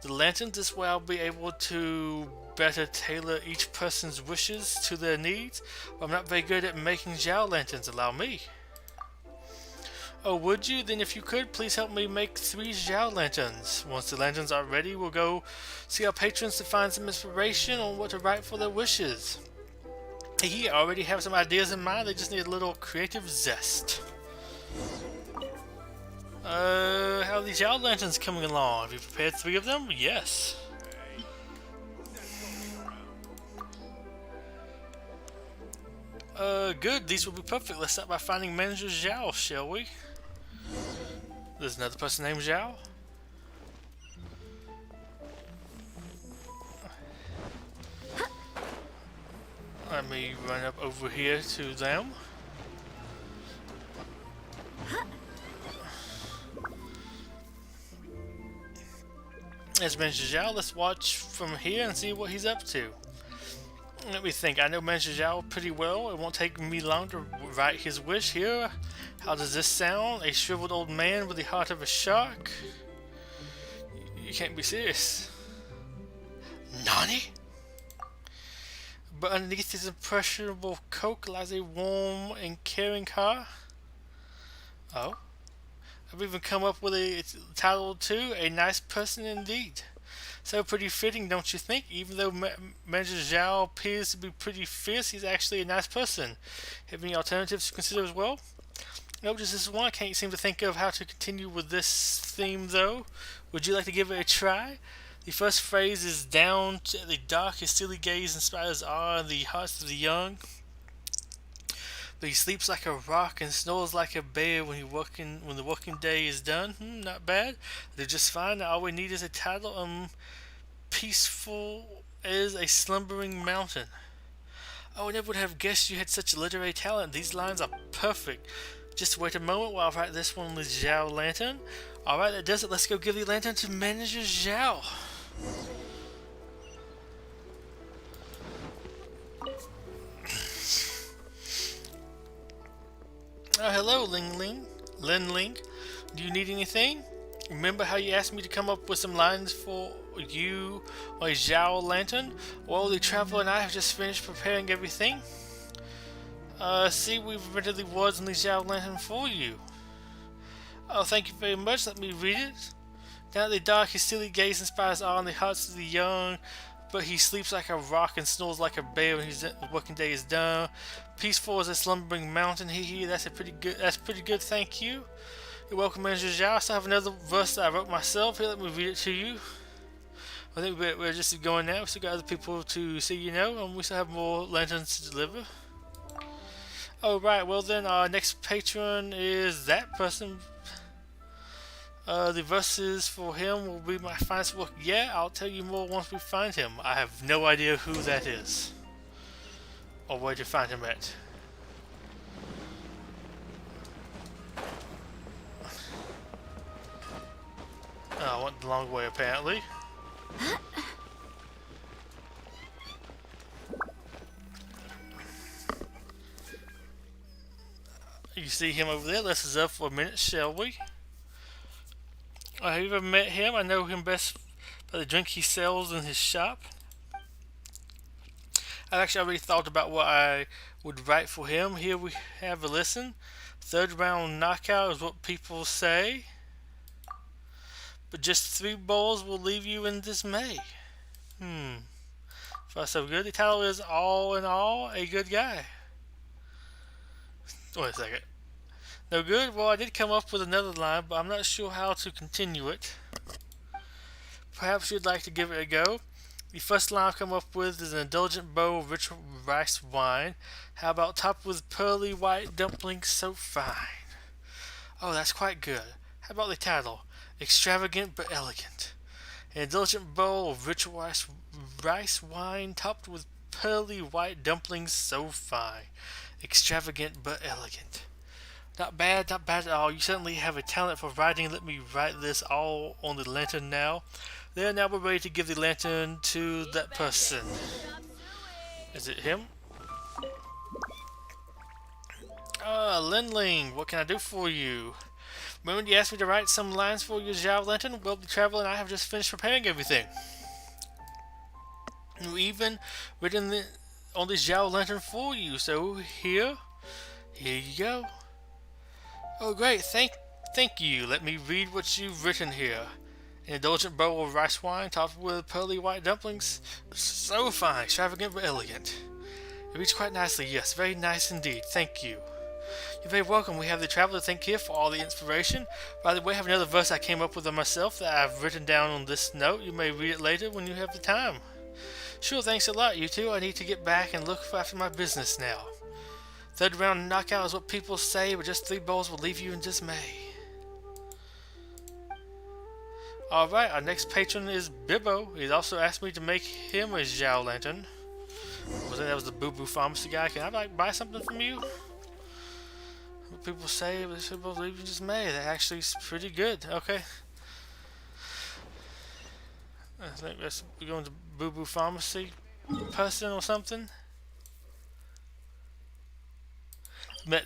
the lanterns. This way I'll be able to better tailor each person's wishes to their needs. But I'm not very good at making Zhao lanterns, allow me. Oh, would you? Then if you could, please help me make 3 Zhao lanterns. Once the lanterns are ready, we'll go see our patrons to find some inspiration on what to write for their wishes. I already have some ideas in mind, they just need a little creative zest. How are these Zhao lanterns coming along? Have you prepared 3 of them? Yes. Good, these will be perfect. Let's start by finding Manager Zhao, shall we? There's another person named Zhao. Let me run up over here to them. As Manager Zhao, let's watch from here and see what he's up to. Let me think. I know Manager Zhao pretty well. It won't take me long to write his wish here. How does this sound? A shriveled old man with the heart of a shark? You can't be serious. Nani? But underneath his impressionable coat lies a warm and caring heart. Oh? I've even come up with a title too. A nice person indeed. So pretty fitting, don't you think? Even though Manager Zhao appears to be pretty fierce, he's actually a nice person. Have any alternatives to consider as well? No, just this one. I can't seem to think of how to continue with this theme though. Would you like to give it a try? The first phrase is down to the dark, his steely gaze inspires awe in the hearts of the young. But he sleeps like a rock and snores like a bear when the working day is done. Not bad. They're just fine. All we need is a title. Peaceful as a slumbering mountain. Oh, I never would have guessed you had such literary talent. These lines are perfect. Just wait a moment while I write this one with Zhao lantern. Alright, that does it. Let's go give the lantern to Manager Zhao. Oh, hello, Lin Ling. Do you need anything? Remember how you asked me to come up with some lines for you on a Zhao lantern? Well, the traveler and I have just finished preparing everything. See, we've rented the words on the Zhao lantern for you. Oh, thank you very much. Let me read it. Down at the dark, his silly gaze inspires awe in the hearts of the young, but he sleeps like a rock and snores like a bear when his working day is done. Peaceful as a slumbering mountain. That's pretty good. Thank you. You're welcome, Manager Zhao. I still have another verse that I wrote myself. Here, let me read it to you. I think we're just going now. We still got other people to see, and we still have more lanterns to deliver. Oh, right. Well, then, our next patron is that person. The verses for him will be my finest work yet. I'll tell you more once we find him. I have no idea who that is, or where to find him at. I went the long way, apparently. You see him over there? Let's us up for a minute, shall we? Have you ever met him? I know him best by the drink he sells in his shop. I've actually already thought about what I would write for him. Here we have a listen. Third round knockout is what people say. But just 3 bowls will leave you in dismay. Far so good. The title is All in All, a Good Guy. Wait a second. No good? Well, I did come up with another line, but I'm not sure how to continue it. Perhaps you'd like to give it a go. The first line I've come up with is an indulgent bowl of rich rice wine. How about topped with pearly white dumplings so fine? Oh, that's quite good. How about the title? Extravagant but elegant. An indulgent bowl of rich rice wine topped with pearly white dumplings so fine. Extravagant but elegant. Not bad at all. You certainly have a talent for writing. Let me write this all on the lantern now. There, now we're ready to give the lantern to that person. Is it him? Lindling, what can I do for you? Remember you asked me to write some lines for your Zhao lantern? Well, the traveler and I have just finished preparing everything. We even written on the Zhao lantern for you. So here you go. Oh, great! Thank you. Let me read what you've written here. An indulgent bowl of rice wine topped with pearly white dumplings. So fine, extravagant but elegant. It reads quite nicely. Yes, very nice indeed. Thank you. You're very welcome. We have the traveler to thank here for all the inspiration. By the way, I have another verse I came up with myself that I've written down on this note. You may read it later when you have the time. Sure, thanks a lot, you two. I need to get back and look after my business now. Third round knockout is what people say, but just 3 bowls will leave you in dismay. Alright, our next patron is Bibbo. He's also asked me to make him a Zhao lantern. That was the Boo Boo Pharmacy guy. Can I buy something from you? What people say, but 3 bowls will leave you in dismay. That actually is pretty good. Okay. I think that's going to Boo Boo Pharmacy person or something. That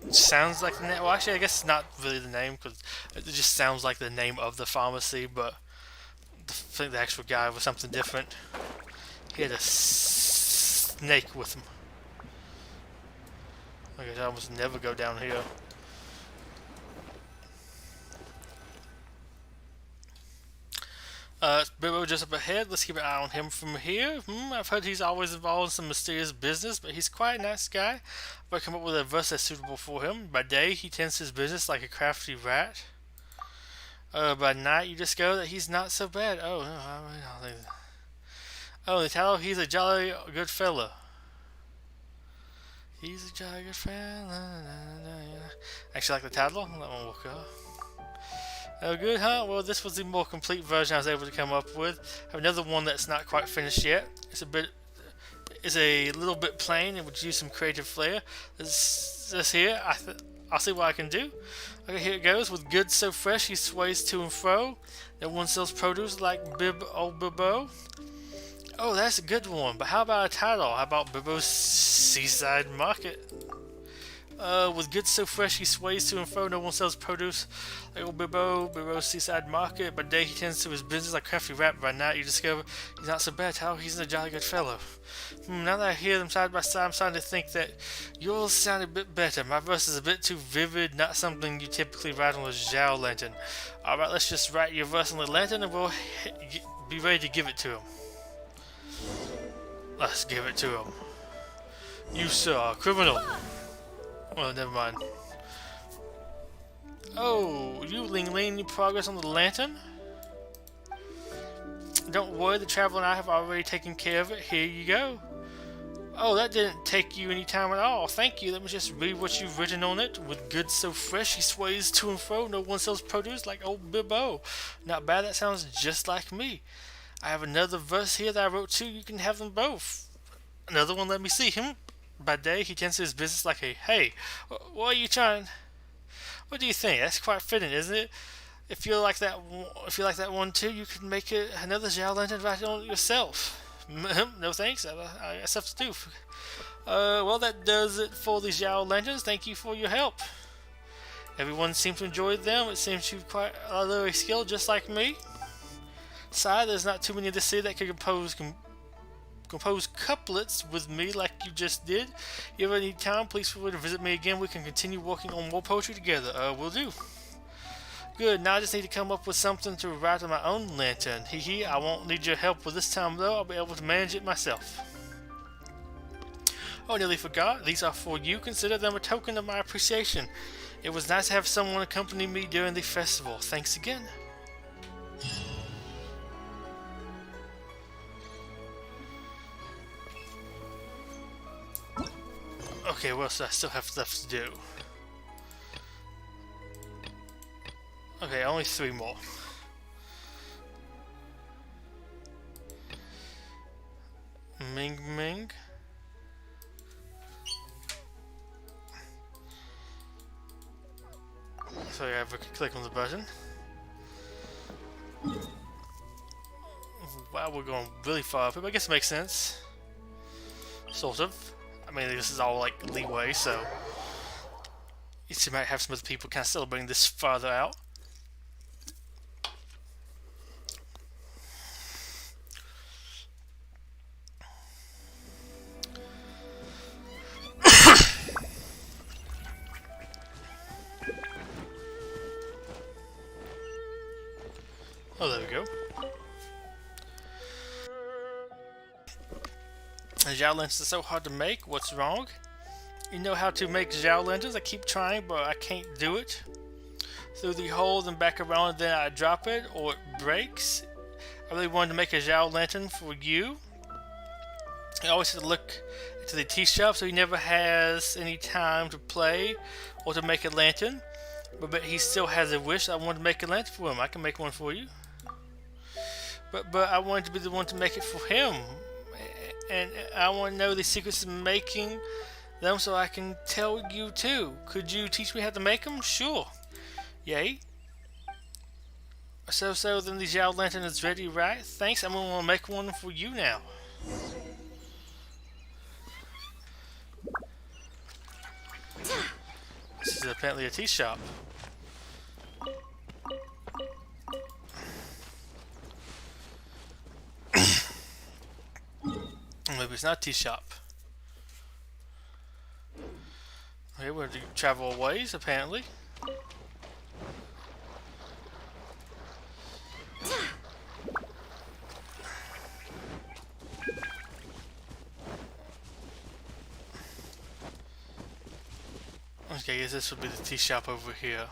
sounds like the name. Well, actually, I guess it's not really the name because it just sounds like the name of the pharmacy. But I think the actual guy was something different. He had a snake with him. I guess I almost never go down here. Bilbo just up ahead. Let's keep an eye on him from here. I've heard he's always involved in some mysterious business, but he's quite a nice guy. I've come up with a verse that's suitable for him. By day, he tends his business like a crafty rat. By night, you discover that he's not so bad. Oh, no, I don't think that. Oh, the title, he's a jolly good fella. He's a jolly good fella. Actually, like the title. That one will go. Oh, good, huh? Well, this was the more complete version I was able to come up with. I have another one that's not quite finished yet. It's a little bit plain and would use some creative flair. This here, I'll see what I can do. Okay, here it goes. With goods so fresh, he sways to and fro. No one sells produce like old Bibbo. Oh, that's a good one. But how about a title? How about Bibbo's Seaside Market? With goods so fresh he sways to and fro, no one sells produce like old Bibbo seaside market. By day he tends to his business like crafty rap. By night you discover he's not so bad. How he's a jolly good fellow. Now that I hear them side by side, I'm starting to think that yours sound a bit better. My verse is a bit too vivid, not something you typically write on a Zhao lantern. Alright, let's just write your verse on the lantern and we'll be ready to give it to him. Let's give it to him. You, sir, are a criminal. Well, never mind. Oh, you Ling Ling, any progress on the lantern? Don't worry, the traveler and I have already taken care of it. Here you go. Oh, that didn't take you any time at all. Thank you. Let me just read what you've written on it. With goods so fresh, he sways to and fro. No one sells produce like old Bibbo. Not bad, that sounds just like me. I have another verse here that I wrote too. You can have them both. Another one, let me see him. By day, he tends to his business like a, hey, what are you trying? What do you think? That's quite fitting, isn't it? If you like that one too, you can make it another Zhao lantern right on it yourself. No thanks, I got stuff to do. Well, that does it for the Zhao lanterns. Thank you for your help. Everyone seems to enjoy them. It seems you've quite a little skill, just like me. Sire, there's not too many in the city that can compose couplets with me like you just did. You ever need time, please feel free to visit me again. We can continue working on more poetry together. Will do. Good, now I just need to come up with something to write on my own lantern. Hee, I won't need your help with this time though. I'll be able to manage it myself. Oh, nearly forgot. These are for you. Consider them a token of my appreciation. It was nice to have someone accompany me during the festival. Thanks again. Okay, well, so I still have stuff to do. Okay, only 3 more. Ming Ming. So I have to click on the button. Wow, we're going really far up, but I guess it makes sense. Sort of. I mean, this is all like leeway, so you might have some other people kind of celebrating this farther out. Oh, there we go. Zhao lanterns are so hard to make. What's wrong? You know how to make Zhao lanterns? I keep trying, but I can't do it. Through the hole and back around, and then I drop it, or it breaks. I really wanted to make a Zhao lantern for you. I always have to look into the tea shop, so he never has any time to play or to make a lantern. But he still has a wish. I want to make a lantern for him. I can make one for you. But I wanted to be the one to make it for him. And I want to know the secrets of making them so I can tell you too. Could you teach me how to make them? Sure. Yay. So then the Zhao lantern is ready, right? Thanks, I'm going to make one for you now. This is apparently a tea shop. Maybe it's not a tea shop. Okay, we're going to travel a ways, apparently. Okay, I guess this would be the tea shop over here.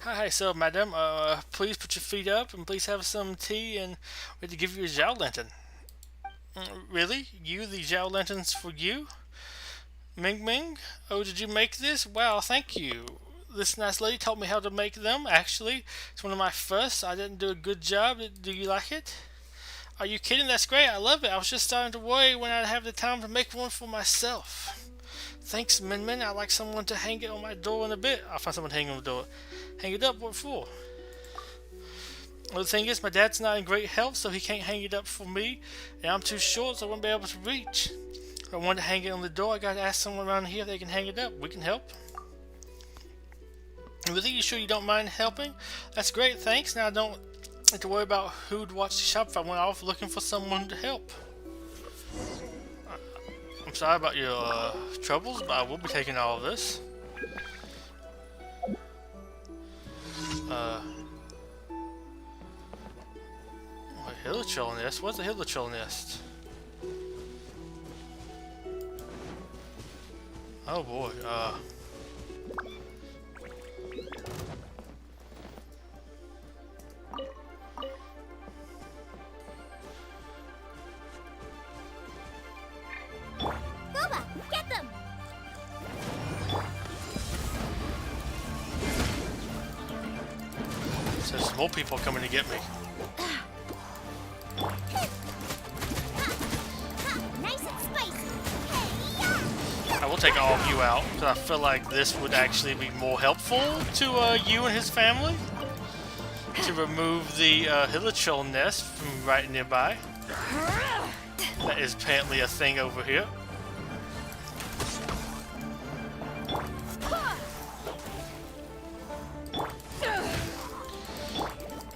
Hi, so madam, please put your feet up and please have some tea and we're to give you a Zhao lantern. Really? You, the Zhao lanterns for you? Ming Ming? Oh, did you make this? Wow, thank you. This nice lady taught me how to make them, actually. It's one of my first. I didn't do a good job. Do you like it? Are you kidding? That's great. I love it. I was just starting to worry when I'd have the time to make one for myself. Thanks, Min Min. I'd like someone to hang it on my door in a bit. I'll find someone to hang on the door. Hang it up? What for? Well, the thing is, my dad's not in great health, so he can't hang it up for me. And I'm too short, so I won't be able to reach. If I want to hang it on the door, I gotta ask someone around here if they can hang it up. We can help. Really, you sure you don't mind helping? That's great, thanks. Now I don't have to worry about who'd watch the shop if I went off looking for someone to help. I'm sorry about your troubles, but I will be taking all of this. Hilichurl nest? What's a Hilichurl nest? Oh boy, Boba, get them! so there's more people coming to get me. Nice and spicy. Hey, I will take all of you out, because I feel like this would actually be more helpful to you and his family. To remove the Hilichurl nest from right nearby. That is apparently a thing over here.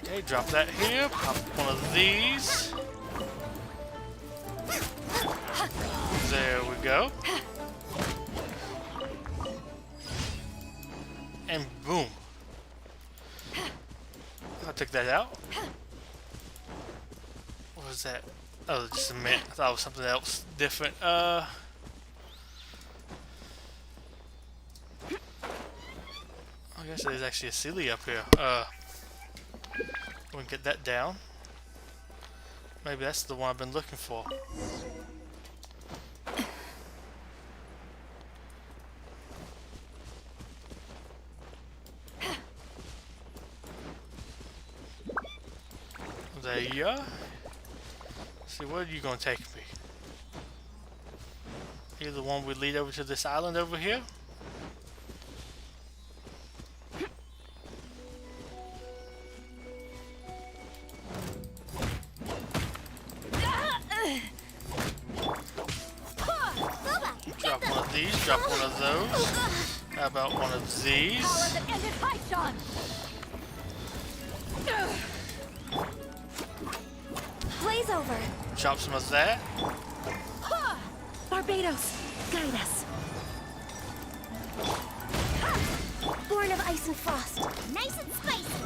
Okay, drop that here. Pop one of these. There we go. And boom. I took that out. What was that? Oh, just a minute. I thought it was something else different. I guess there's actually a Sealy up here. We can get that down. Maybe that's the one I've been looking for. There you are. See, where are you gonna take me? You're the one we lead over to this island over here? Drop one of these, drop one of those. How about one of these? Blaze over. Chop some of that. Barbados, guide us. Born of ice and frost. Nice and spicy.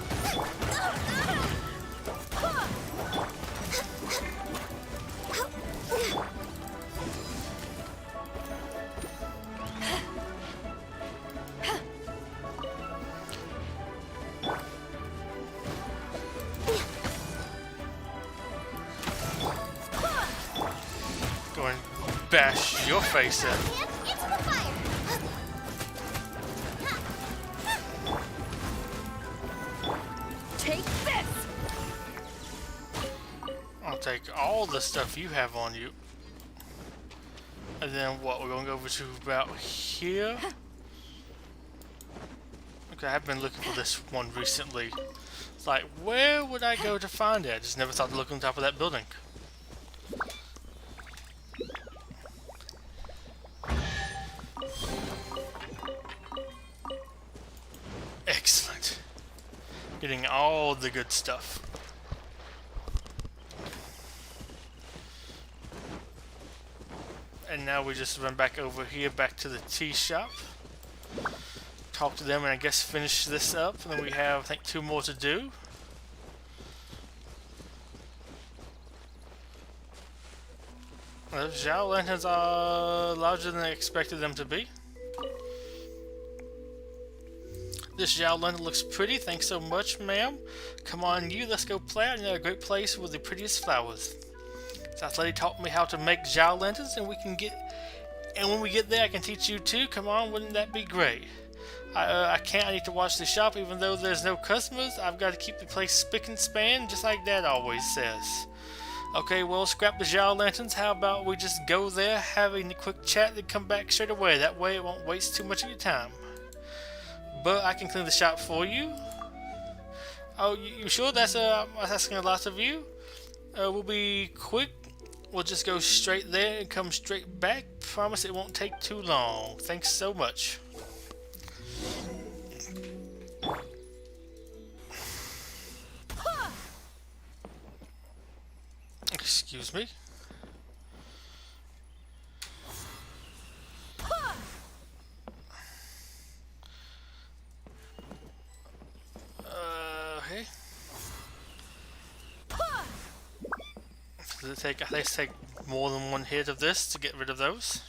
Go and bash your face in. Hands into the fire. Take this! I'll take all the stuff you have on you. And then what? We're going to go over to about here. Okay, I've been looking for this one recently. It's like, where would I go to find it? I just never thought to look on top of that building. Excellent. Getting all the good stuff. And now we just run back over here, back to the tea shop. Talk to them and I guess finish this up. And then we have, I think, 2 more to do. Those Zhao lanterns are larger than I expected them to be. This Zhao lantern looks pretty. Thanks so much, ma'am. Come on, you. Let's go play out in a great place with the prettiest flowers. South Lady taught me how to make Zhao lanterns, and when we get there, I can teach you too. Come on, wouldn't that be great? I can't. I need to watch the shop, even though there's no customers. I've got to keep the place spick and span, just like Dad always says. Okay, well, scrap the Jao Lanterns. How about we just go there, have a quick chat, then come back straight away. That way it won't waste too much of your time. But I can clean the shop for you. Oh, you sure that's asking a lot of you? We'll be quick. We'll just go straight there and come straight back. Promise it won't take too long. Thanks so much. Excuse me. Okay. Does it take, at least take more than one hit of this to get rid of those?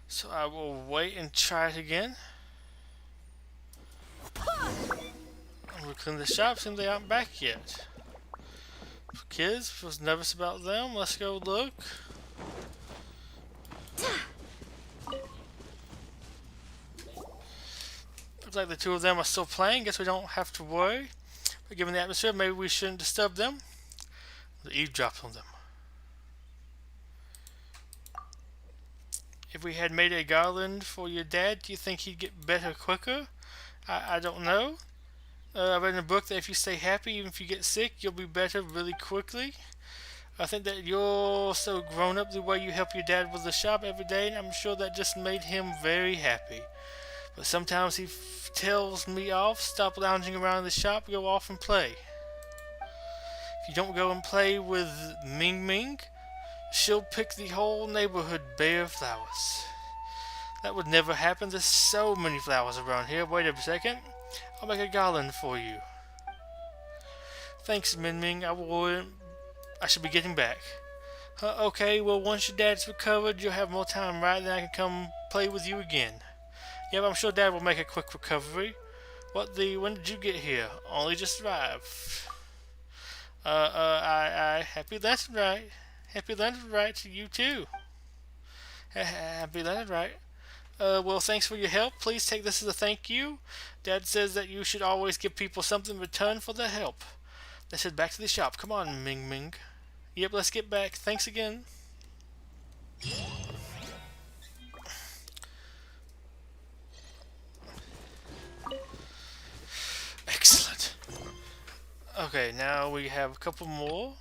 So I will wait and try it again. We'll clean the shop, seems they aren't back yet. Kids, was nervous about them. Let's go look. Looks like the two of them are still playing. Guess we don't have to worry. But given the atmosphere, maybe we shouldn't disturb them. We'll eavesdrop on them. If we had made a garland for your dad, do you think he'd get better quicker? I don't know. I read in a book that if you stay happy, even if you get sick, you'll be better really quickly. I think that you're so grown up the way you help your dad with the shop every day, and I'm sure that just made him very happy. But sometimes he tells me off, stop lounging around the shop, go off and play. If you don't go and play with Ming Ming, she'll pick the whole neighborhood bare of flowers. That would never happen. There's so many flowers around here. Wait a second. I'll make a garland for you. Thanks, Min Ming. I should be getting back. Okay, well, once your dad's recovered, you'll have more time, right? Then I can come play with you again. Yeah, but I'm sure Dad will make a quick recovery. When did you get here? Only just arrived. Happy Lantern Rite. Happy Lantern Rite to you too. Happy Lantern Rite. Well, thanks for your help. Please take this as a thank you. Dad says that you should always give people something in return for their help. Let's head back to the shop. Come on, Ming Ming. Yep, let's get back. Thanks again. Excellent. Okay, now we have a couple more.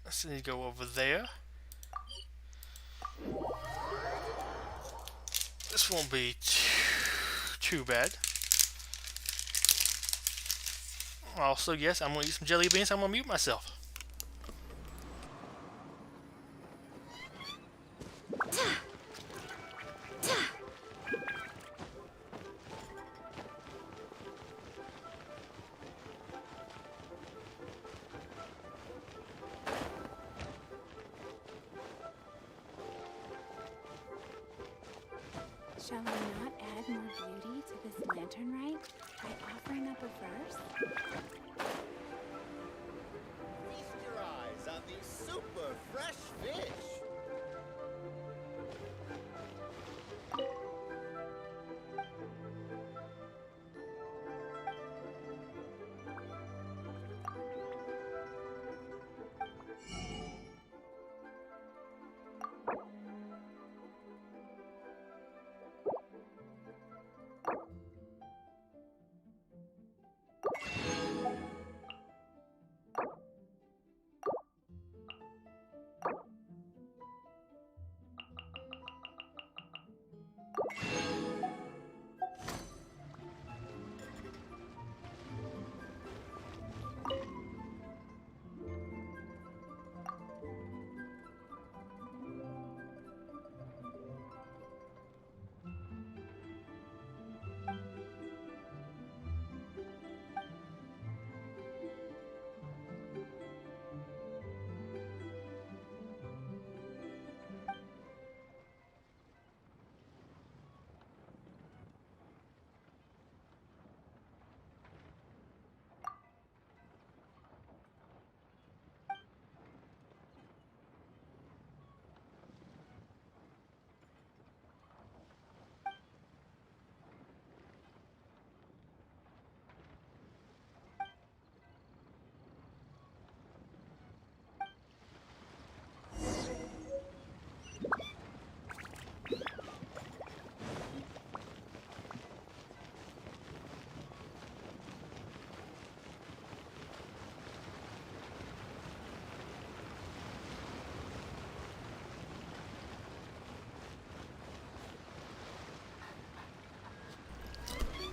Let's need to go over there. This won't be too bad. Also, yes, I'm going to eat some jelly beans. I'm going to mute myself. Shall I not add more beauty to this lantern rite by offering up a verse? Feast your eyes on these super fresh fish.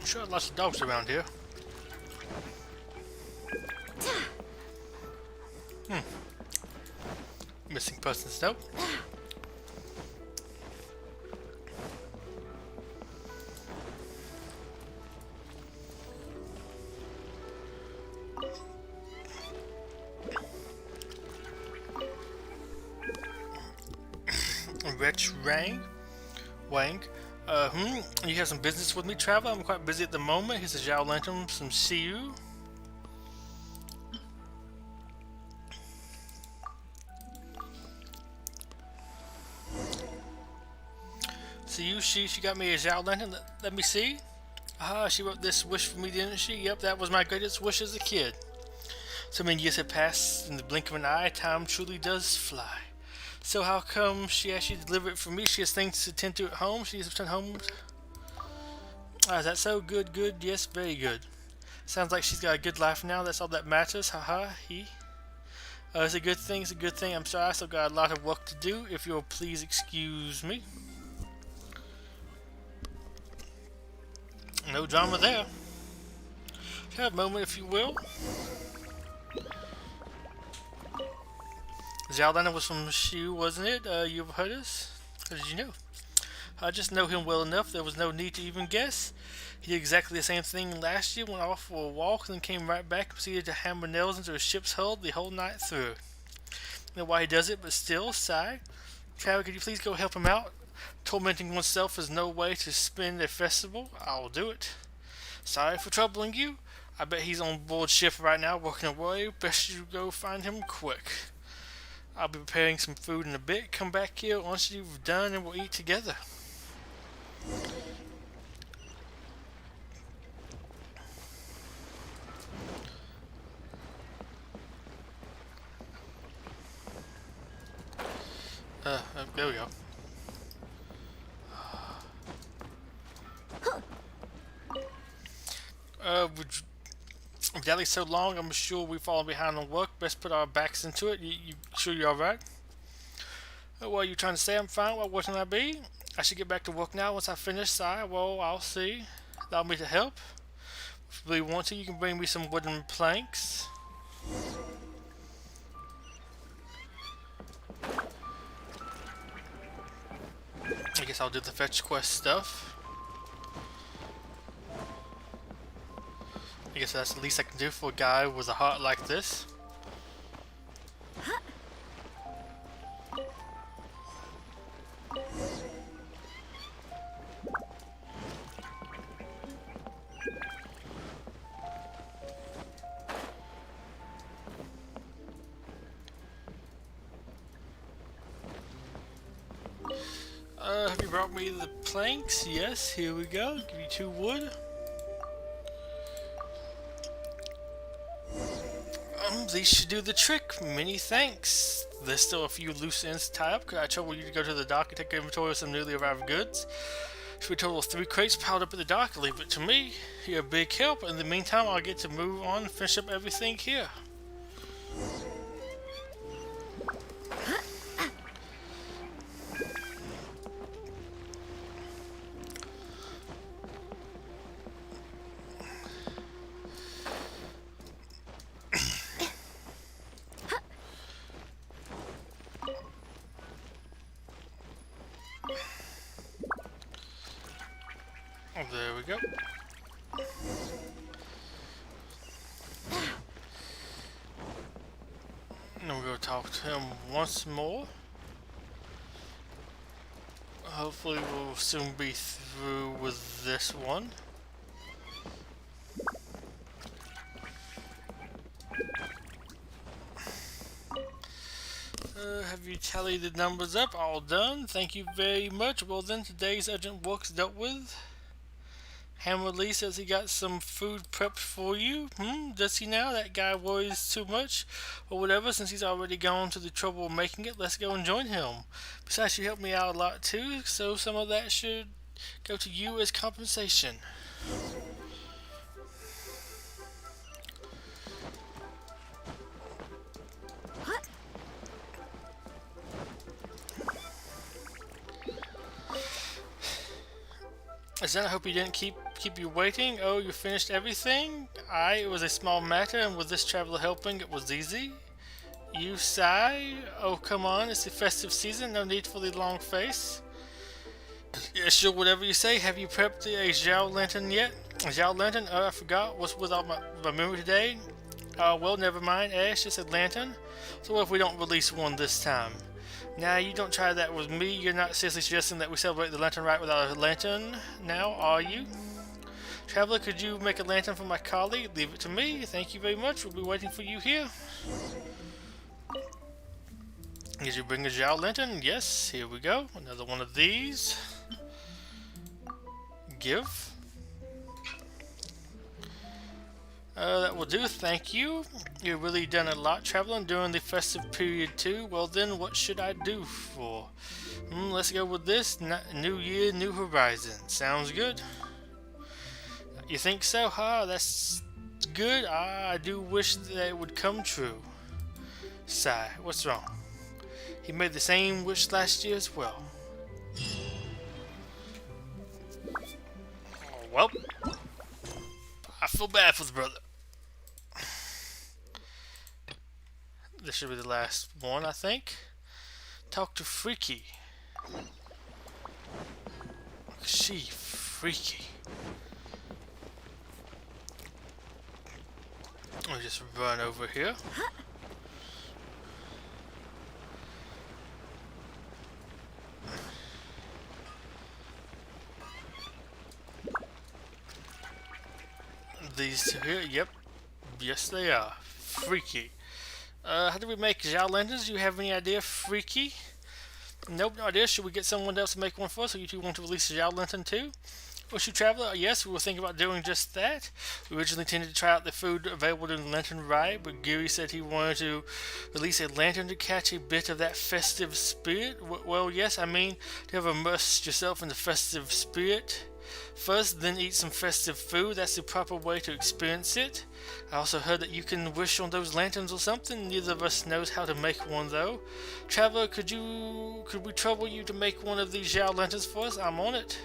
Sure, lots of dogs around here. Missing persons note. Rich Wang. You have some business with me, traveler? I'm quite busy at the moment. Here's a Zhao Lantern from Siu. Siu, she got me a Zhao Lantern. Let me see. Ah, she wrote this wish for me, didn't she? Yep, that was my greatest wish as a kid. So many years have passed in the blink of an eye. Time truly does fly. So how come she asked you to deliver it for me? She has things to tend to at home. She has returned home. Is that so? Good, good. Yes, very good. Sounds like she's got a good life now. That's all that matters. Haha, he. It's a good thing. It's a good thing. I'm sorry. I still got a lot of work to do. If you'll please excuse me. No drama there. Have a moment, if you will. Zaldana was from Shu, wasn't it? You've heard us? How did you know? I just know him well enough. There was no need to even guess. He did exactly the same thing last year. Went off for a walk, then came right back and proceeded to hammer nails into a ship's hull the whole night through. I know why he does it, but still, sigh. Travis, could you please go help him out? Tormenting oneself is no way to spend a festival. I'll do it. Sorry for troubling you. I bet he's on board ship right now, working away. Best you go find him quick. I'll be preparing some food in a bit. Come back here once you've done and we'll eat together. There we go. With Daddy so long, I'm sure we've fallen behind on work. Best put our backs into it. You sure you're alright? What are you trying to say? I'm fine. What wouldn't I be? I should get back to work now once I finish. Sigh. Well, I'll see. Allow me to help. If you really want to, you can bring me some wooden planks. I guess I'll do the fetch quest stuff. I guess that's the least I can do for a guy with a heart like this. Have you brought me the planks? Yes, here we go. Give you 2 wood. These should do the trick. Many thanks. There's still a few loose ends to tie up. Could I trouble you to go to the dock and take inventory of some newly arrived goods? Should we total 3 crates piled up at the dock? Leave it to me. You're a big help. In the meantime, I'll get to move on and finish up everything here. There we go. And we'll go talk to him once more. Hopefully we'll soon be through with this one. Have you tallied the numbers up? All done. Thank you very much. Well then, today's urgent work's dealt with. Hammer Lee says he got some food prepped for you. Does he now? That guy worries too much. Or whatever, since he's already gone to the trouble of making it, let's go and join him. Besides, you helped me out a lot too, so some of that should go to you as compensation. Zen, I hope you didn't keep you waiting. Oh, you finished everything? Aye, it was a small matter, and with this traveler helping, it was easy. You sigh? Oh, come on, it's the festive season, no need for the long face. Yeah, sure, whatever you say. Have you prepped a Zhao Lantern yet? A Zhao Lantern? Oh, I forgot. What's without my memory today? Well, never mind, Ash, just a lantern. So what if we don't release one this time? Nah, you don't try that with me. You're not seriously suggesting that we celebrate the lantern rite without a lantern now, are you? Traveler, could you make a lantern for my colleague? Leave it to me. Thank you very much. We'll be waiting for you here. Did you bring a Zhao lantern? Yes, here we go. Another one of these. Give. That will do, thank you. You've really done a lot traveling during the festive period too. Well then, what should I do for? Let's go with this. New year, new horizon. Sounds good. You think so? That's good. I do wish that it would come true. Sigh. What's wrong? He made the same wish last year as well. Oh, well, I feel bad for the brother. This should be the last one, I think. Talk to Freaky. She freaky. I'll just run over here. These two here, yep. Yes, they are. Freaky. How do we make Zhao lanterns? Do you have any idea, Freaky? Nope, no idea. Should we get someone else to make one for us? So you two want to release a Zhao lantern too? Wish you Traveler? Yes, we were thinking about doing just that. We originally intended to try out the food available during the lantern ride, but Giri said he wanted to release a lantern to catch a bit of that festive spirit. Well, yes, I mean, to have immersed yourself in the festive spirit first, then eat some festive food. That's the proper way to experience it. I also heard that you can wish on those lanterns or something. Neither of us knows how to make one though. Traveler, could we trouble you to make one of these Zhao lanterns for us? I'm on it.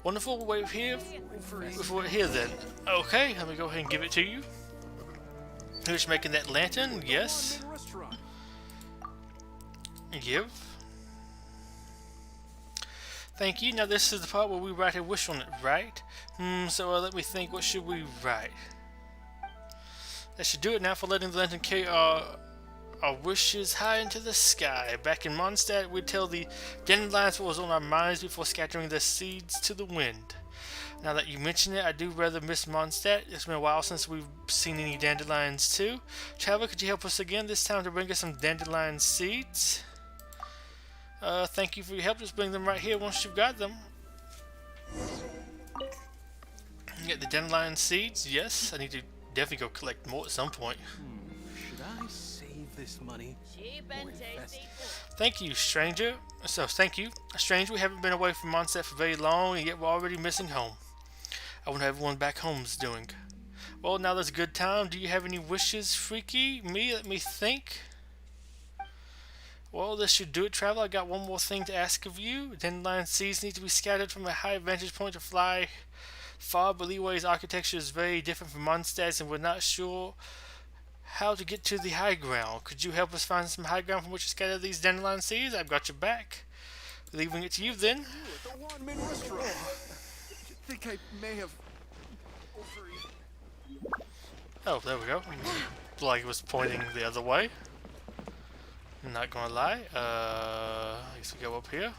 Wonderful. We'll wait here for it here then. Okay, let me go ahead and give it to you. Who's making that lantern? Yes. Give. Thank you. Now this is the part where we write a wish on it, right? So let me think. What should we write? That should do it now for letting the lantern carry our wishes high into the sky. Back in Mondstadt, we'd tell the dandelions what was on our minds before scattering their seeds to the wind. Now that you mention it, I do rather miss Mondstadt. It's been a while since we've seen any dandelions too. Traveler, could you help us again this time to bring us some dandelion seeds? Thank you for your help. Just bring them right here once you've got them. Get the dandelion seeds. Yes, I need to definitely go collect more at some point. Should I save this money? Cheap and tasty. Thank you, stranger. Thank you. Stranger, we haven't been away from Mondstadt for very long, and yet we're already missing home. I wonder how everyone back home is doing. Well, now there's a good time. Do you have any wishes, Freaky? Me? Let me think. Well, this should do it, Traveler. I got one more thing to ask of you. Dandelion seeds need to be scattered from a high vantage point to fly far, but Leeway's architecture is very different from Mondstadt's, and we're not sure how to get to the high ground. Could you help us find some high ground from which to scatter these dandelion seeds? I've got your back. Leaving it to you, then. You at the one-man restaurant. I think I may have overeaten. Oh, there we go. Like it was pointing the other way. Not gonna lie. I guess we go up here.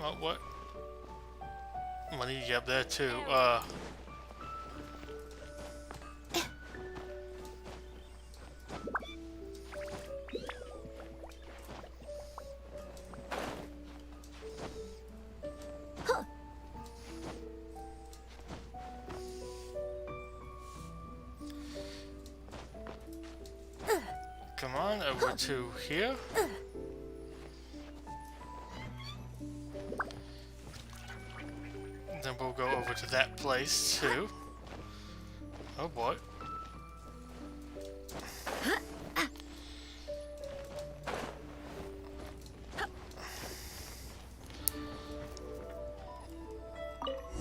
Oh, what? Money to get up there too. Come on, over to here. then we'll go over to that place too. Oh boy.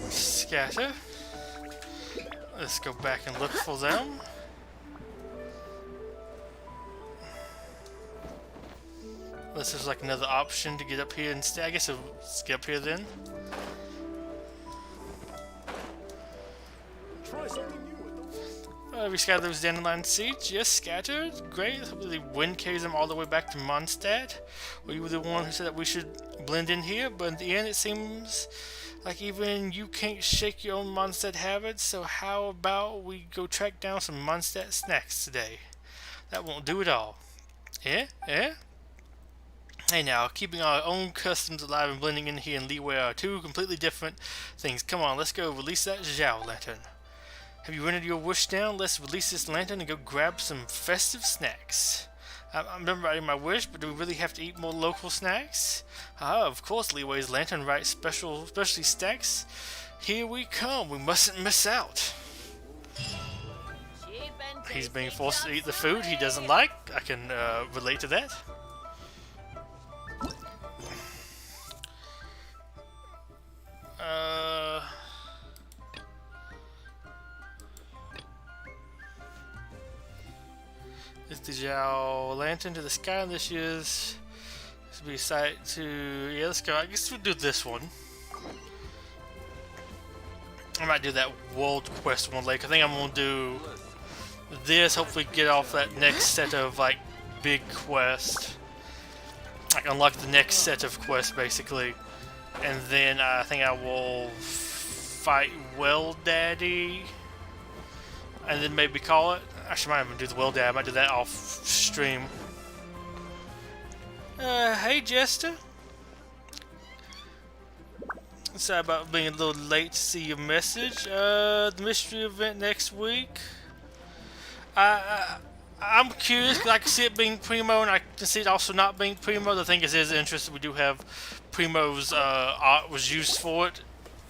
Scatter. Let's go back and look for them. This is like another option to get up here instead. I guess let's get up here then. Try something new with the We scattered those dandelion seeds. Yes, scattered. Great. Hopefully the wind carries them all the way back to Mondstadt. Well, you were the one who said that we should blend in here, but in the end it seems like even you can't shake your own Mondstadt habits, so how about we go track down some Mondstadt snacks today? That won't do at all. Eh? Eh? Hey now, keeping our own customs alive and blending in here in Leeway are two completely different things. Come on, let's go release that Zhao lantern. Have you rented your wish down? Let's release this lantern and go grab some festive snacks. I'm not writing my wish, but do we really have to eat more local snacks? Ah, of course, Leeway's lantern writes specialty snacks. Here we come. We mustn't miss out. He's being forced to eat the food he doesn't like. I can relate to that. Is the Zhao lantern to the sky on this year's? This will be a site to. Yeah, let's go. I guess we'll do this one. I might do that world quest one later. I think I'm gonna do this. Hopefully, get off that next set of like big quest. Like unlock the next set of quests basically, and then I think I will fight Well Daddy, and then maybe call it. Actually, I might even do the Well Daddy. I might do that off stream. Hey Jester. Sorry about being a little late to see your message. The mystery event next week. I'm curious because I can see it being Primo and I can see it also not being Primo. The thing is interesting. We do have Primo's art was used for it,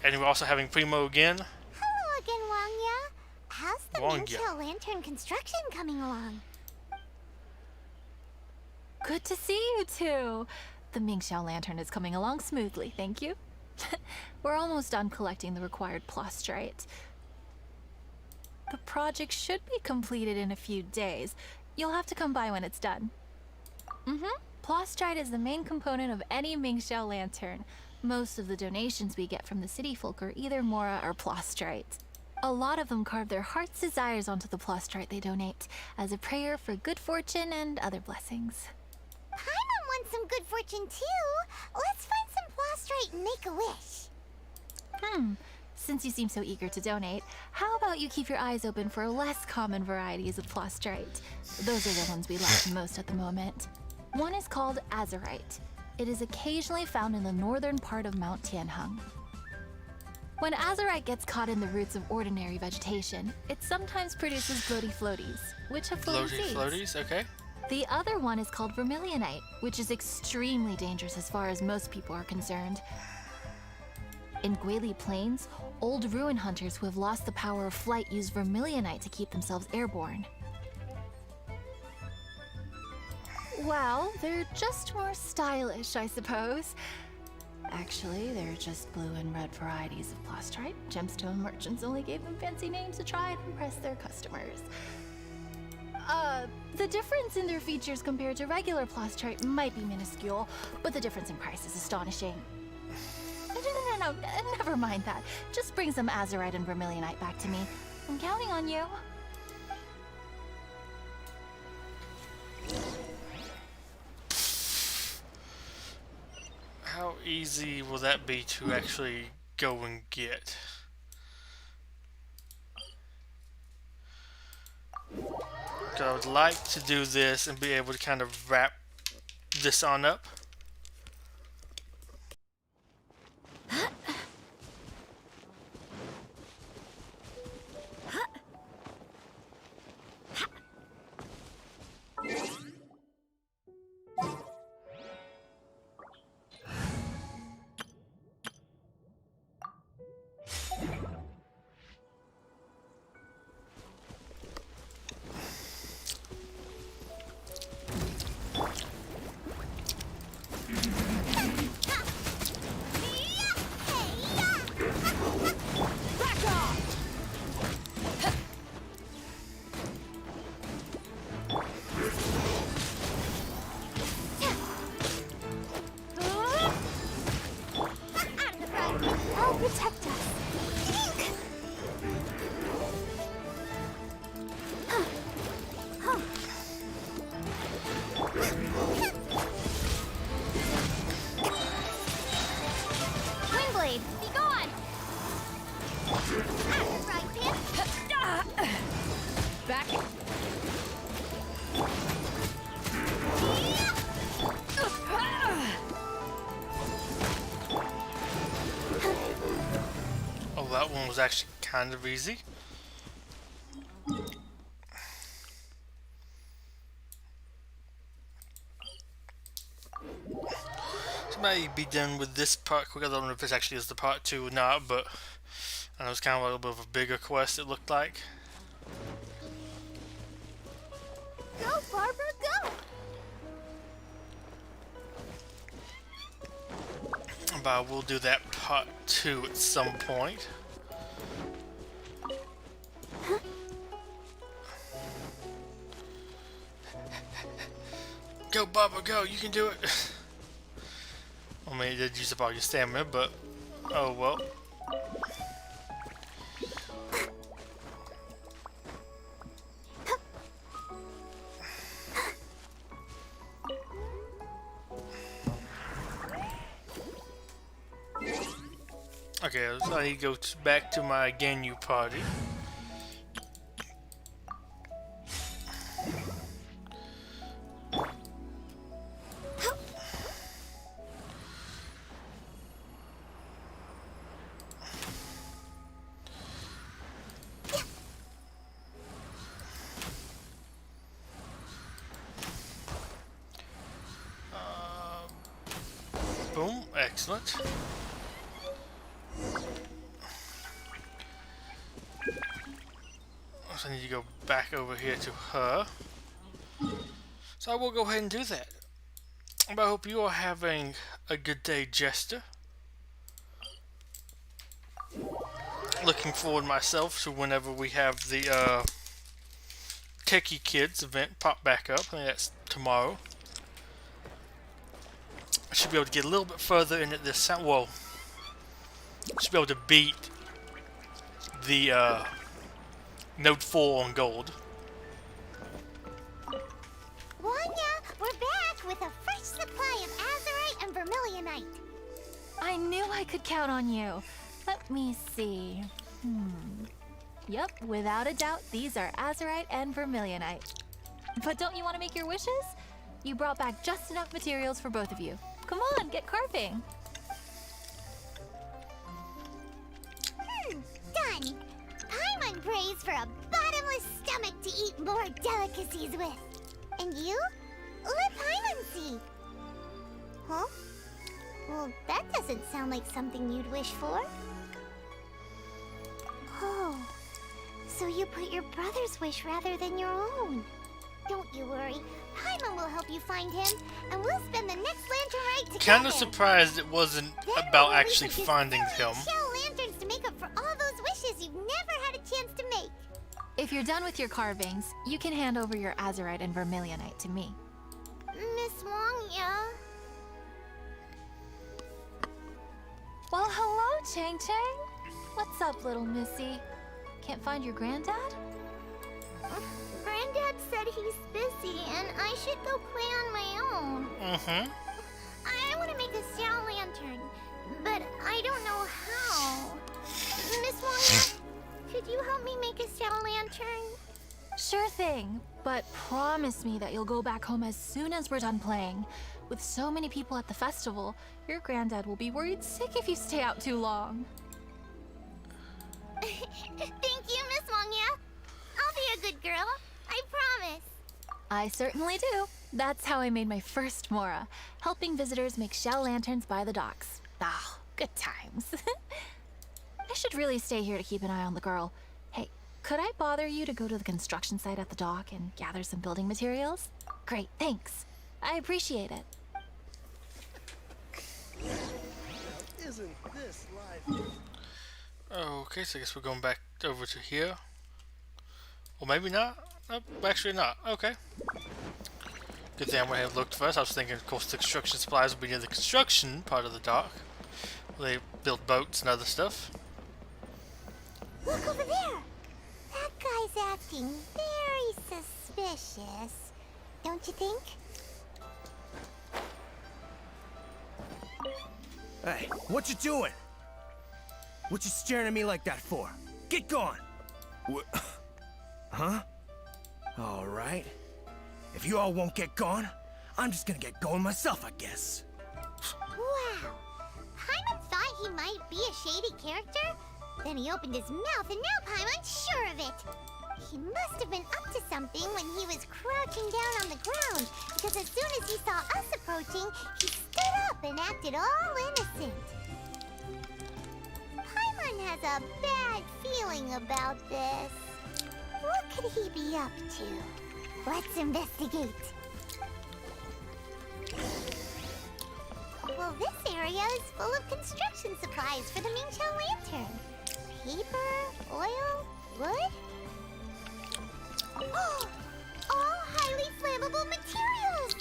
and we're also having Primo again. Hello again, Wangya. How's the Wangya. Mingqiao lantern construction coming along? Good to see you two. The Mingqiao lantern is coming along smoothly, thank you. We're almost done collecting the required plastrite. The project should be completed in a few days. You'll have to come by when it's done. Plastrite is the main component of any Mingqiao lantern. Most of the donations we get from the city folk are either Mora or plastrite. A lot of them carve their heart's desires onto the plastrite they donate, as a prayer for good fortune and other blessings. Paimon wants some good fortune too. Let's find some plastrite and make a wish. Since you seem so eager to donate, how about you keep your eyes open for less common varieties of plastrite? Those are the ones we like most at the moment. One is called azurite. It is occasionally found in the northern part of Mount Tianheng. When azurite gets caught in the roots of ordinary vegetation, it sometimes produces floaty floaties, which have floaty seeds. Floaties, okay. The other one is called vermilionite, which is extremely dangerous as far as most people are concerned. In Guili Plains, old ruin hunters who have lost the power of flight use vermilionite to keep themselves airborne. Well, they're just more stylish, I suppose. Actually, they're just blue and red varieties of plastrite. Gemstone merchants only gave them fancy names to try and impress their customers. The difference in their features compared to regular plastrite might be minuscule, but the difference in price is astonishing. No, never mind that. Just bring some azurite and vermilionite back to me. I'm counting on you. How easy will that be to actually go and get? I would like to do this and be able to kind of wrap this on up. blade. Be gone! Right, Pip. Back. Oh, that one was actually kind of easy. So maybe be done with this part quick. I don't know if this actually is the part 2 or not, but I know it's kind of a little bit of a bigger quest, it looked like. Go, Barbara, go! But I will do that part 2 at some point. Go, Bubba, go! You can do it! I mean, it did use up all your stamina, but oh well. Okay, so I need to go back to my Ganyu party. Boom, excellent. So I need to go back over here to her. So I will go ahead and do that. But I hope you are having a good day, Jester. Looking forward myself to whenever we have the Techie Kids event pop back up. I think that's tomorrow. I should be able to get a little bit further in it this time. Well, I should be able to beat the Note 4 on gold. Wanya, we're back with a fresh supply of azurite and vermilionite. I knew I could count on you. Let me see. Yep, without a doubt, these are azurite and vermilionite. But don't you want to make your wishes? You brought back just enough materials for both of you. Come on, get carving. Done. Paimon prays for a bottomless stomach to eat more delicacies with. And you? Let Paimon see. Huh? Well, that doesn't sound like something you'd wish for. Oh, so you put your brother's wish rather than your own. Don't you worry. Paimon will help you find him, and we'll spend the next lantern rite together. Kind of surprised it wasn't Then about we'll actually research finding his him. shell lanterns to make up for all those wishes you've never had a chance to make. If you're done with your carvings, you can hand over your azurite and vermilionite to me. Miss Wangya. Well, hello, Chang Chang. What's up, little missy? Can't find your granddad? Granddad said he's busy and I should go play on my own. I want to make a shell lantern, but I don't know how. Miss Wangya, could you help me make a shell lantern? Sure thing, but promise me that you'll go back home as soon as we're done playing. With so many people at the festival, your granddad will be worried sick if you stay out too long. Thank you, Miss Wangya. I'll be a good girl. I promise. I certainly do. That's how I made my first Mora, helping visitors make shell lanterns by the docks. Ah, good times. I should really stay here to keep an eye on the girl. Hey, could I bother you to go to the construction site at the dock and gather some building materials? Great, thanks. I appreciate it. Isn't this life? Okay, so I guess we're going back over to here. Or maybe not. Nope, actually not. Okay. Good thing I went ahead and looked first. I was thinking, of course, the construction supplies would be near the construction part of the dock. Where they build boats and other stuff. Look over there. That guy's acting very suspicious. Don't you think? Hey, what you doing? What you staring at me like that for? Get going! What? Huh? All right. If you all won't get gone, I'm just gonna get going myself, I guess. Wow. Paimon thought he might be a shady character. Then he opened his mouth and now Paimon's sure of it. He must have been up to something when he was crouching down on the ground, because as soon as he saw us approaching, he stood up and acted all innocent. Paimon has a bad feeling about this. What could he be up to? Let's investigate. Well, this area is full of construction supplies for the Mingqiao lantern. Paper, oil, wood. All highly flammable materials!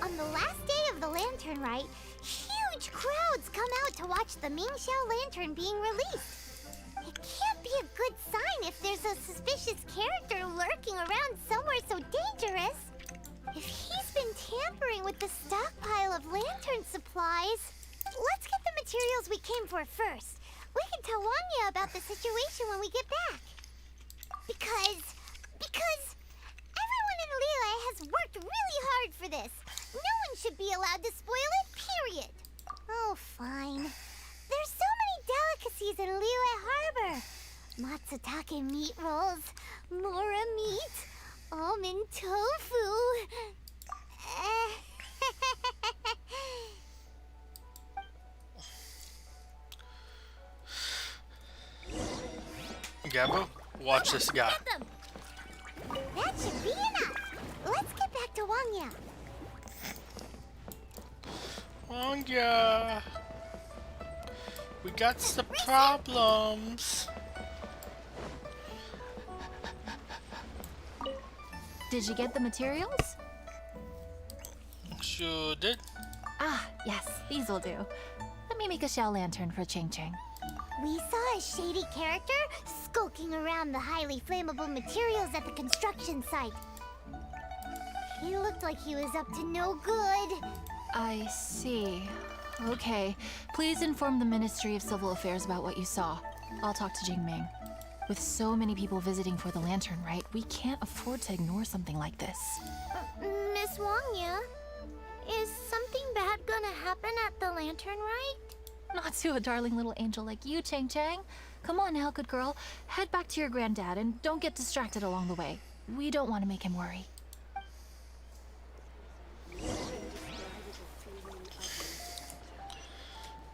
On the last day of the lantern rite, huge crowds come out to watch the Mingqiao lantern being released. It can't be a good sign if there's a suspicious character lurking around somewhere so dangerous. If he's been tampering with the stockpile of lantern supplies, let's get the materials we came for first. We can tell Wanya about the situation when we get back. Because everyone in Liyue has worked really hard for this. No one should be allowed to spoil it, period. Oh, fine. There's so many delicacies in Liyue Harbor. Matsutake meat rolls, Mora meat, almond tofu. Gabbo, watch this guy. Get them. That should be enough. Let's get back to Wangya. Wangya, we got some problems. Did you get the materials? Sure did. Ah, yes, these will do. Let me make a shell lantern for Ching Ching. We saw a shady character skulking around the highly flammable materials at the construction site. He looked like he was up to no good. I see. Okay. Please inform the Ministry of Civil Affairs about what you saw. I'll talk to Jingming. With so many people visiting for the lantern rite, we can't afford to ignore something like this. Miss Wangya, is something bad gonna happen at the lantern rite? Not to a darling little angel like you, Chang Chang. Come on now, good girl. Head back to your granddad and don't get distracted along the way. We don't want to make him worry.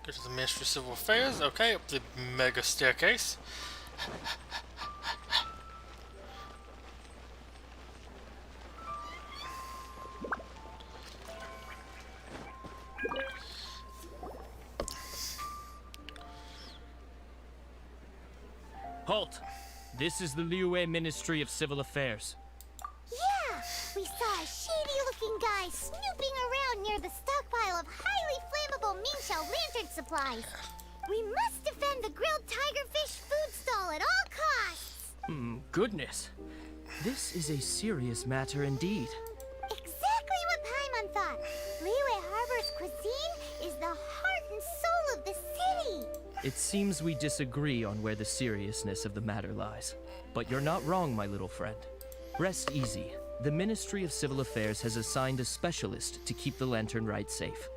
Go to the Ministry of Civil Affairs. Okay, up the mega staircase. Halt! This is the Liyue Ministry of Civil Affairs. Yeah, we saw a shady-looking guy snooping around near the stockpile of highly flammable Mingqiao lantern supplies. We must defend the grilled tigerfish food stall at all costs. Goodness. This is a serious matter indeed. Exactly what Paimon thought. Liyue Harbor's cuisine is the heart and soul of the city. It seems we disagree on where the seriousness of the matter lies. But you're not wrong, my little friend. Rest easy. The Ministry of Civil Affairs has assigned a specialist to keep the lantern rite safe.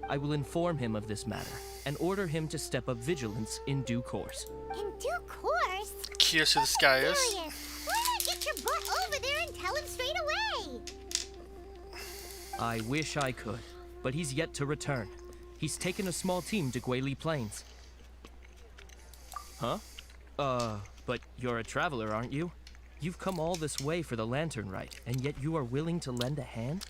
I will inform him of this matter and order him to step up vigilance in due course. In due course? Here's who this guy is. Serious. Why not get your butt over there and tell him straight away? I wish I could, but he's yet to return. He's taken a small team to Guili Plains. Huh? But you're a traveler, aren't you? You've come all this way for the lantern rite, and yet you are willing to lend a hand?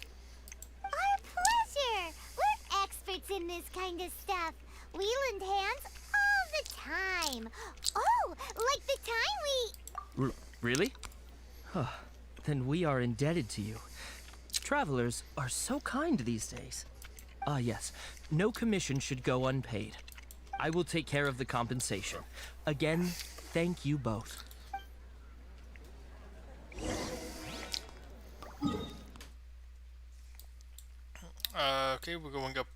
Our pleasure! We're experts in this kind of stuff. We lend hands all the time. Oh, like the time we... Really? Huh. Then we are indebted to you. Travelers are so kind these days. Ah, yes. No commission should go unpaid. I will take care of the compensation. Again, thank you both. Okay, we're going up.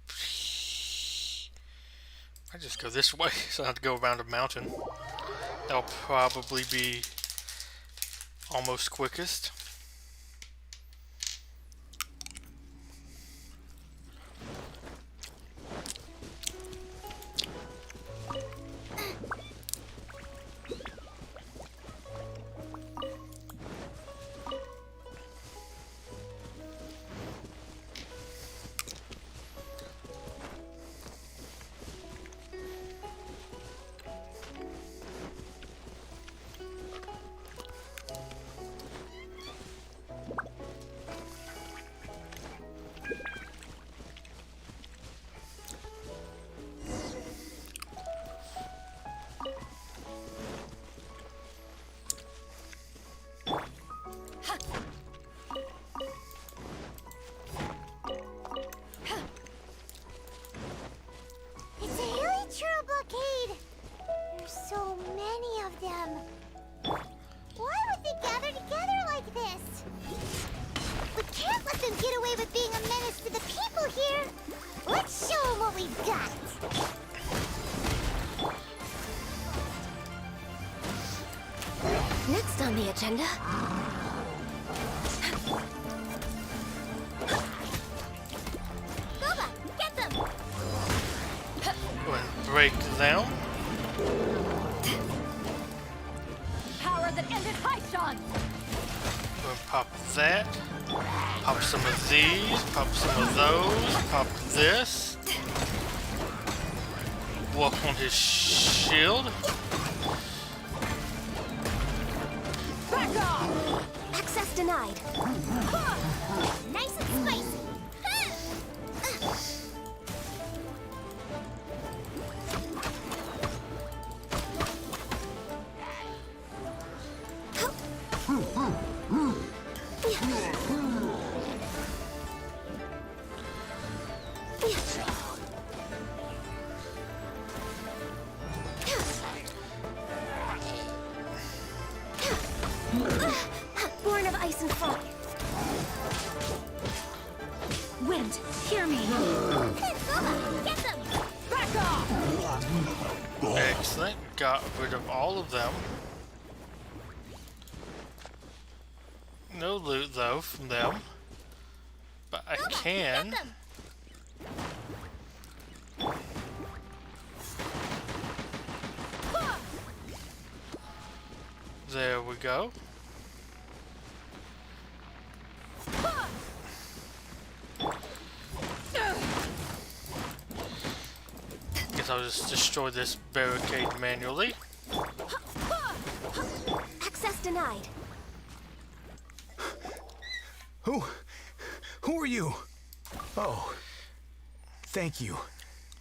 I just go this way, so I have to go around a mountain. That'll probably be almost quickest. It's a really true blockade. There's so many of them. Why would they gather together like this? We can't let them get away with being a menace to the people here. Let's show them what we've got. Next on the agenda. Boba, get them! Go and break them. Power that ended Haishan! Go and pop that. Pop some of these. Pop some of those. Pop this. Walk on his shield. Back off! Access denied. Nice and spicy. Born of ice and fire. Wind, hear me. Boba, get them! Back off! Excellent. Got rid of all of them. No loot though from them. But I can. Get them! There we go. Guess I'll just destroy this barricade manually. Access denied. Who are you? Oh, thank you.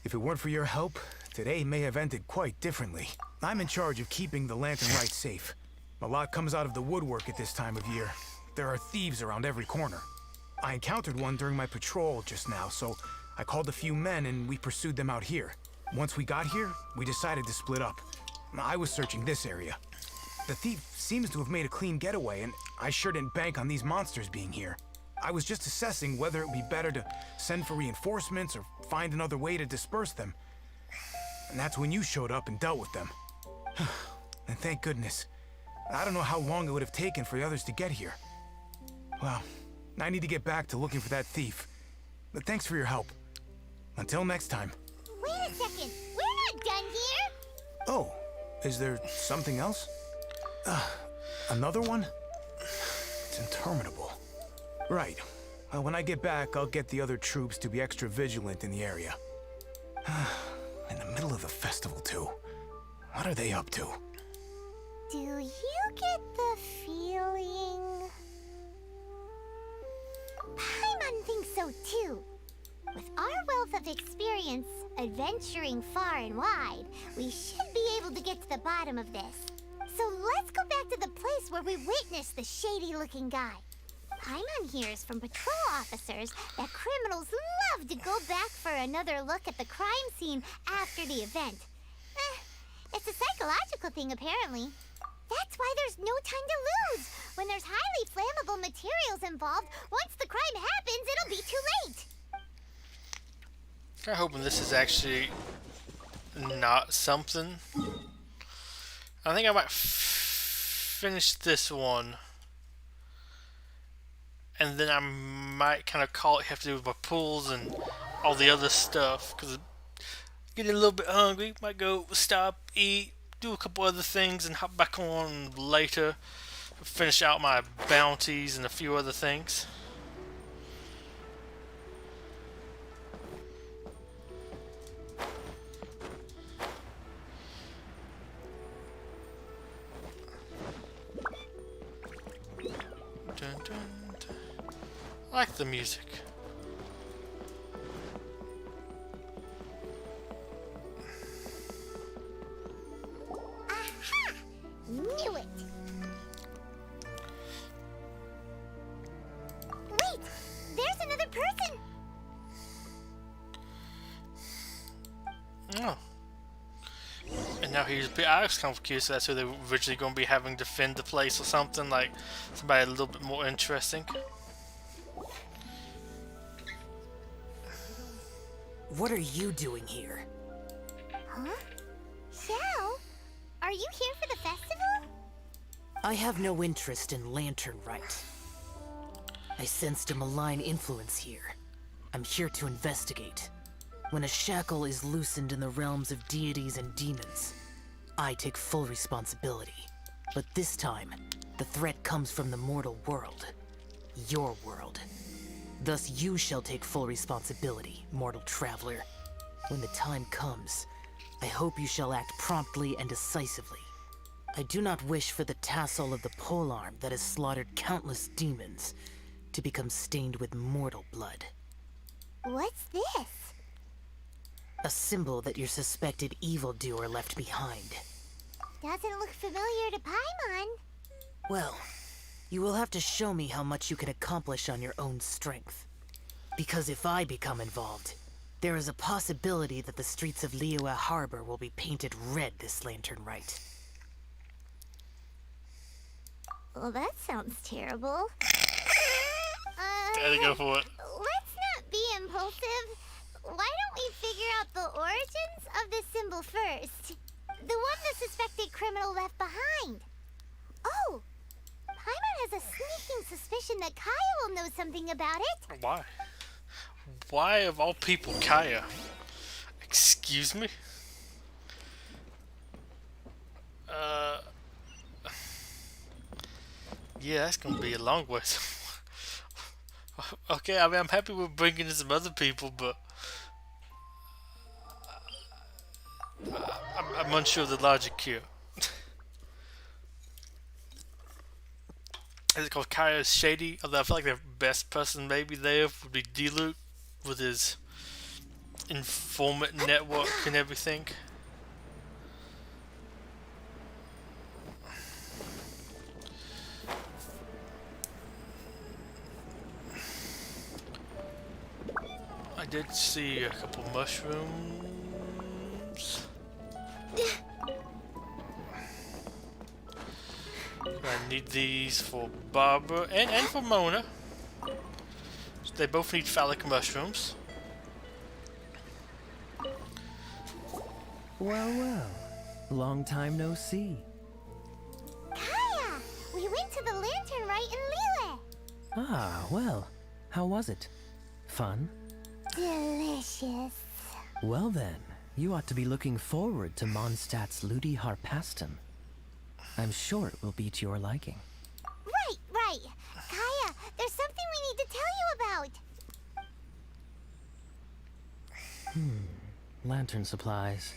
If it weren't for your help, today may have ended quite differently. I'm in charge of keeping the Lantern Rite safe. A lot comes out of the woodwork at this time of year. There are thieves around every corner. I encountered one during my patrol just now, so I called a few men and we pursued them out here. Once we got here, we decided to split up. I was searching this area. The thief seems to have made a clean getaway, and I sure didn't bank on these monsters being here. I was just assessing whether it would be better to send for reinforcements or find another way to disperse them. And that's when you showed up and dealt with them. And thank goodness. I don't know how long it would have taken for the others to get here. Well, I need to get back to looking for that thief. But thanks for your help. Until next time. Wait a second. We're not done here. Oh, is there something else? Another one? It's interminable. Right. Well, when I get back, I'll get the other troops to be extra vigilant in the area. In the middle of the festival, too. What are they up to? Do you get the feeling? Paimon thinks so too. With our wealth of experience adventuring far and wide, we should be able to get to the bottom of this. So let's go back to the place where we witnessed the shady-looking guy. Paimon hears from patrol officers that criminals love to go back for another look at the crime scene after the event. It's a psychological thing, apparently. That's why there's no time to lose. When there's highly flammable materials involved, once the crime happens, it'll be too late. I'm hoping this is actually not something. I think I might finish this one, and then I might kind of call it have to do with my pools and all the other stuff, because getting a little bit hungry. Might go stop, eat, do a couple other things, and hop back on later. Finish out my bounties and a few other things. Dun, dun, dun. I like the music. Aha! Knew it! Wait! There's another person! Oh. And now he's. I was kind of curious. That's who they were originally going to be having defend the place or something, like somebody a little bit more interesting. What are you doing here? Huh? Xiao? Are you here for the festival? I have no interest in Lantern Rite. I sensed a malign influence here. I'm here to investigate. When a shackle is loosened in the realms of deities and demons, I take full responsibility. But this time, the threat comes from the mortal world. Your world. Thus you shall take full responsibility, mortal traveler. When the time comes, I hope you shall act promptly and decisively. I do not wish for the tassel of the polearm that has slaughtered countless demons to become stained with mortal blood. What's this? A symbol that your suspected evildoer left behind. Doesn't look familiar to Paimon. Well, you will have to show me how much you can accomplish on your own strength. Because if I become involved, there is a possibility that the streets of Liyue Harbor will be painted red this Lantern Rite. Well, that sounds terrible. Gotta go for it. Let's not be impulsive. Why don't we figure out the origins of this symbol first? The one the suspected criminal left behind. Oh! Paimon has a sneaking suspicion that Kaya will know something about it. Why? Why of all people, Kaya? Excuse me? Yeah, that's gonna be a long way. Okay, I mean, I'm happy we're bringing in some other people, but I'm unsure of the logic here. Is it called Kaya Shady? Although I feel like the best person maybe there would be D-Luke with his informant network and everything. I did see a couple mushrooms. I need these for Barbara and for Mona. So they both need phallic mushrooms. Well, well. Long time no see. Kaya! We went to the Lantern Rite in Liyue. Ah, well. How was it? Fun? Delicious. Well then, you ought to be looking forward to Mondstadt's Ludi Harpastum. I'm sure it will be to your liking. Right. Kaya, there's something we need to tell you about. Lantern supplies.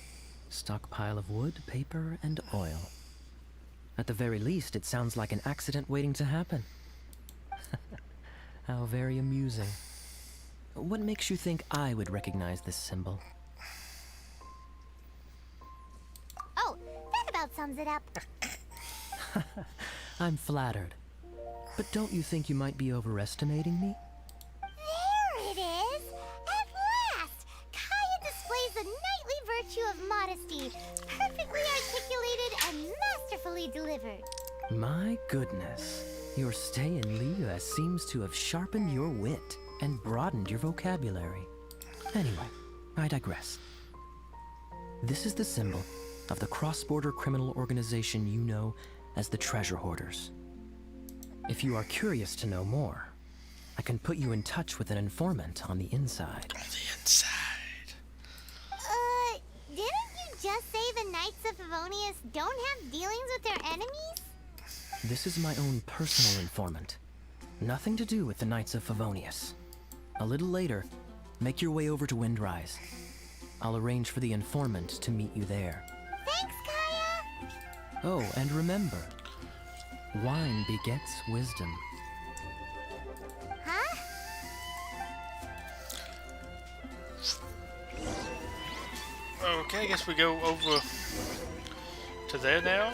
Stockpile of wood, paper, and oil. At the very least, it sounds like an accident waiting to happen. How very amusing. What makes you think I would recognize this symbol? Oh, that about sums it up. I'm flattered. But don't you think you might be overestimating me? There it is! At last! Kaya displays the knightly virtue of modesty, perfectly articulated and masterfully delivered. My goodness. Your stay in Liyue seems to have sharpened your wit and broadened your vocabulary. Anyway, I digress. This is the symbol of the cross-border criminal organization you know as the Treasure Hoarders. If you are curious to know more, I can put you in touch with an informant on the inside. On the inside. Didn't you just say the Knights of Favonius don't have dealings with their enemies? This is my own personal informant. Nothing to do with the Knights of Favonius. A little later, make your way over to Windrise. I'll arrange for the informant to meet you there. Thanks, Kaya! Oh, and remember, wine begets wisdom. Huh? Okay, I guess we go over to there now.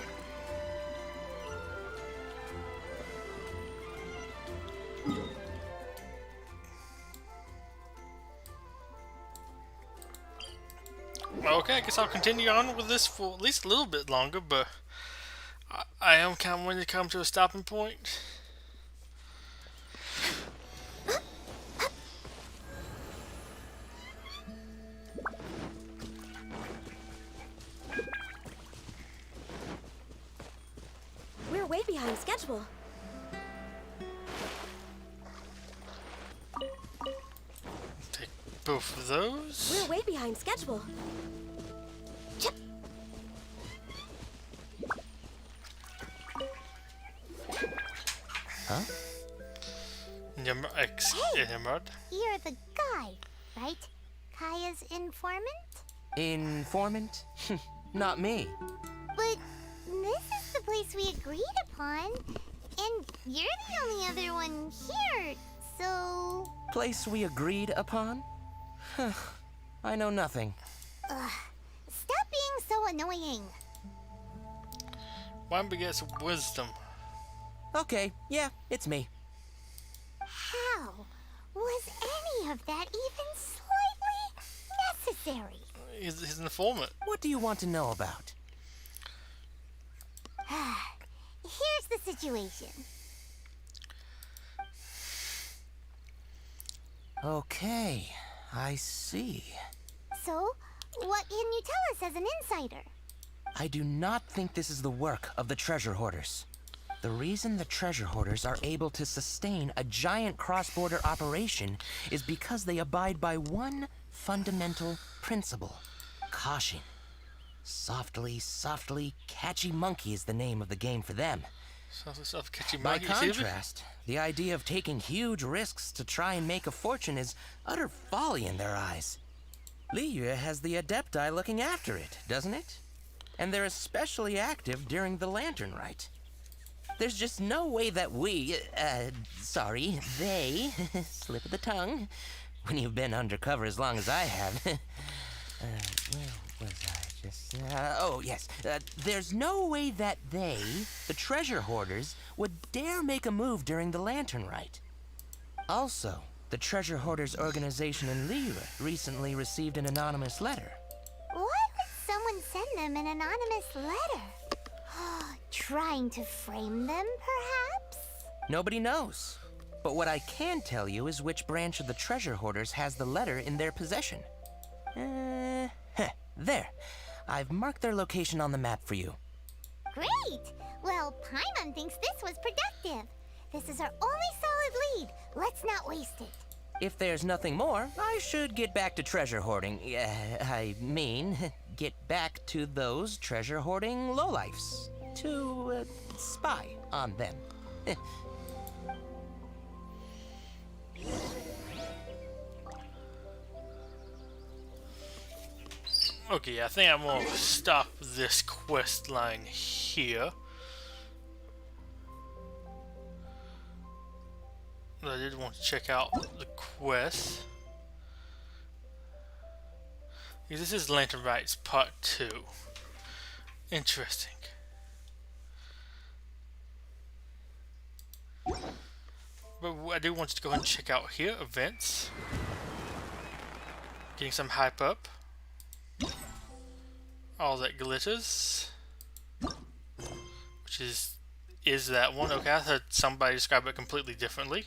Okay, I guess I'll continue on with this for at least a little bit longer, but I am kind of wanting to come to a stopping point. We're way behind schedule. Take both of those. We're way behind schedule. Huh? Nimrod. You're the guy, right? Kaya's informant? Informant? Not me. But this is the place we agreed upon, and you're the only other one here, so... Place we agreed upon? I know nothing. Stop being so annoying. Wine begets wisdom. Okay, yeah, it's me. How was any of that even slightly necessary? He's an informant. What do you want to know about? Here's the situation. Okay, I see. So, what can you tell us as an insider? I do not think this is the work of the Treasure Hoarders. The reason the Treasure Hoarders are able to sustain a giant cross-border operation is because they abide by one fundamental principle: caution. Softly, softly, catchy monkey is the name of the game for them. By contrast, the idea of taking huge risks to try and make a fortune is utter folly in their eyes. Liyue has the Adepti looking after it, doesn't it? And they're especially active during the Lantern Rite. There's just no way that they, slip of the tongue, when you've been undercover as long as I have. Where was I just? Oh, yes. There's no way that they, the Treasure Hoarders, would dare make a move during the Lantern Rite. Also, the Treasure Hoarders organization in Liyue recently received an anonymous letter. Why would someone send them an anonymous letter? Trying to frame them, perhaps? Nobody knows. But what I can tell you is which branch of the Treasure Hoarders has the letter in their possession. There. I've marked their location on the map for you. Great! Well, Paimon thinks this was productive. This is our only solid lead. Let's not waste it. If there's nothing more, I should get back to treasure hoarding. Get back to those treasure hoarding lowlifes. To spy on them. Okay, I think I'm gonna stop this quest line here. I did want to check out the quest. Yeah, this is Lantern Rites Part 2. Interesting. But I do want to go ahead and check out here, events. Getting some hype up. All that glitters. Which is that one? Okay, I heard somebody describe it completely differently.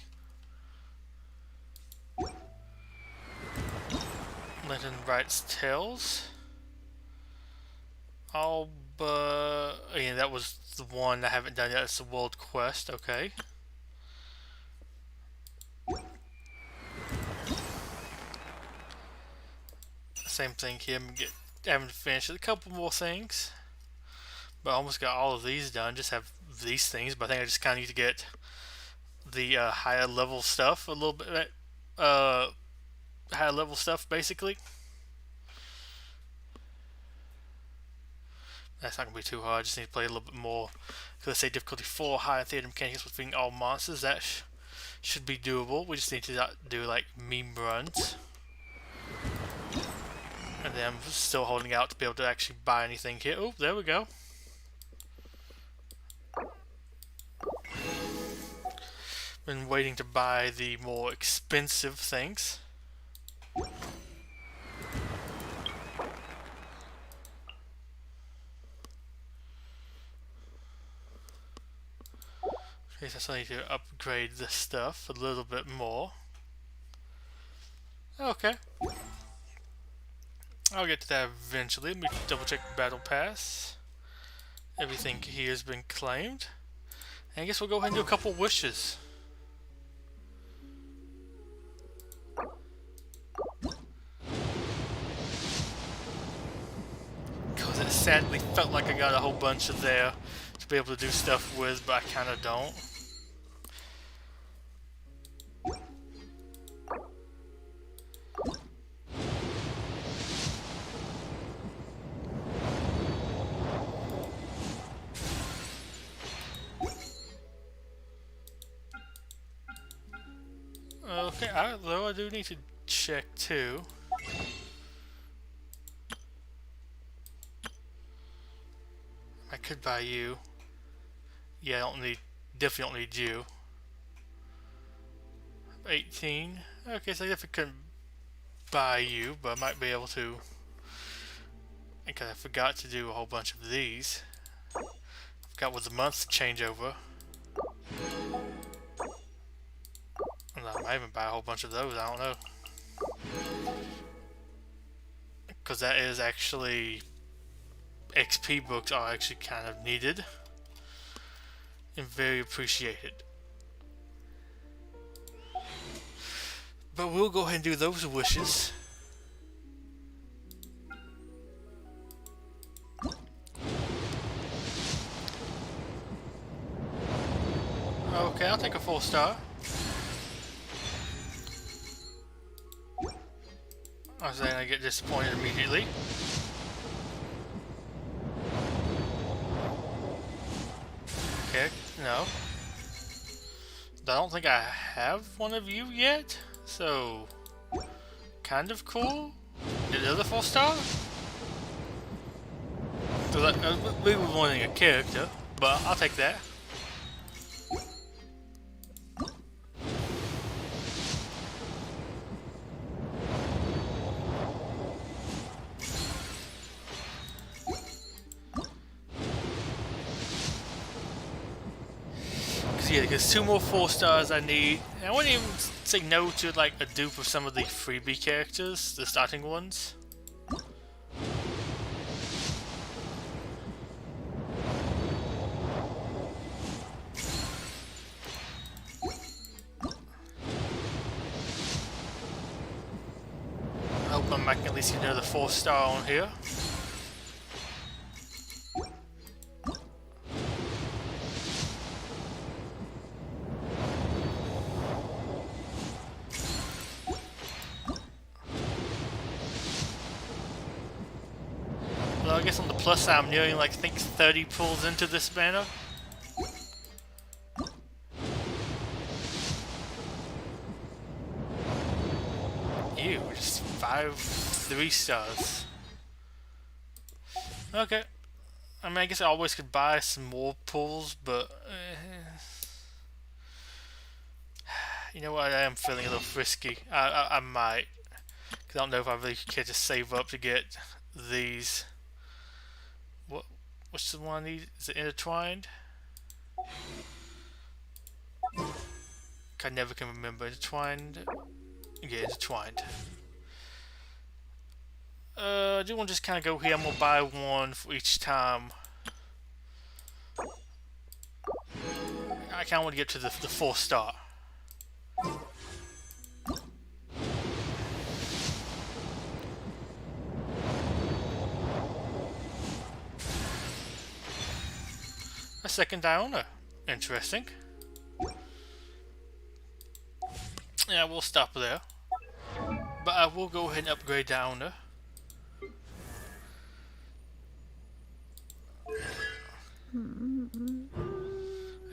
Lantern writes tales. Oh, but yeah, that was the one I haven't done yet. It's the world quest. Okay. Same thing here. Haven't finished a couple more things, but I almost got all of these done. Just have these things, but I think I just kind of need to get the higher level stuff a little bit. Higher level stuff, basically. That's not gonna be too hard. I just need to play a little bit more. Because I say difficulty 4, high in theater mechanics with defeating all monsters. That should be doable. We just need to do like meme runs. And then I'm still holding out to be able to actually buy anything here. Oh, there we go. Been waiting to buy the more expensive things. Okay, so I still need to upgrade this stuff a little bit more. Okay. I'll get to that eventually. Let me double check the battle pass. Everything here has been claimed. And I guess we'll go ahead and do a couple wishes. Because it sadly felt like I got a whole bunch of there to be able to do stuff with, but I kind of don't. Okay, though I do need to check too. I could buy you. Yeah, definitely don't need you. 18. Okay, so I definitely couldn't buy you, but I might be able to. Because I forgot to do a whole bunch of these. Forgot what the month changeover. I might even buy a whole bunch of those, I don't know. Because that is actually... XP books are actually kind of needed. And very appreciated. But we'll go ahead and do those wishes. Okay, I'll take a 4-star. I was saying I get disappointed immediately. Okay, no. I don't think I have one of you yet, so kind of cool. Get another 4-star? We were wanting a character, but I'll take that. Yeah, because 2 more 4-stars I need. And I wouldn't even say no to like a dupe of some of the freebie characters, the starting ones. I hope I can at least get another 4-star on here. Well, I guess on the plus side, I'm nearing like I think 30 pulls into this banner. Ew, just 5 3-stars. Okay. I mean, I guess I always could buy some more pulls, but you know what? I am feeling a little frisky. I might, because I don't know if I really care to save up to get these. What's the one I need? Is it intertwined? I never can remember. Intertwined? Yeah, intertwined. I do want to just kind of go here. I'm gonna buy one for each time. I kind of want to get to the 4-star. A second Diona. Interesting. Yeah, we'll stop there. But I will go ahead and upgrade Diona.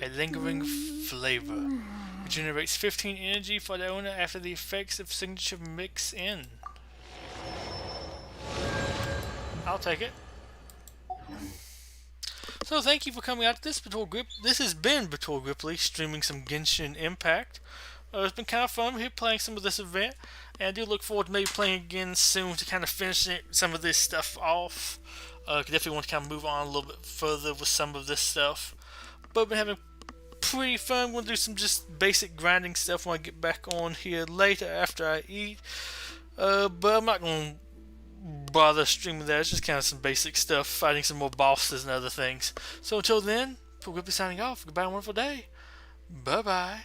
A lingering flavor. Generates 15 energy for the owner after the effects of signature mix in. I'll take it. So thank you for coming out to this Betuor Grip. This has been Betuor Gripley streaming some Genshin Impact. It's been kind of fun here playing some of this event, and I do look forward to maybe playing again soon to kind of finish some of this stuff off. Definitely want to kind of move on a little bit further with some of this stuff. But I've been having pretty fun. I'm going to do some just basic grinding stuff when I get back on here later after I eat. But I'm not going to bother streaming that. It's just kind of some basic stuff, fighting some more bosses and other things. So until then, Betuor Gripley signing off. Goodbye and wonderful day. Bye-bye.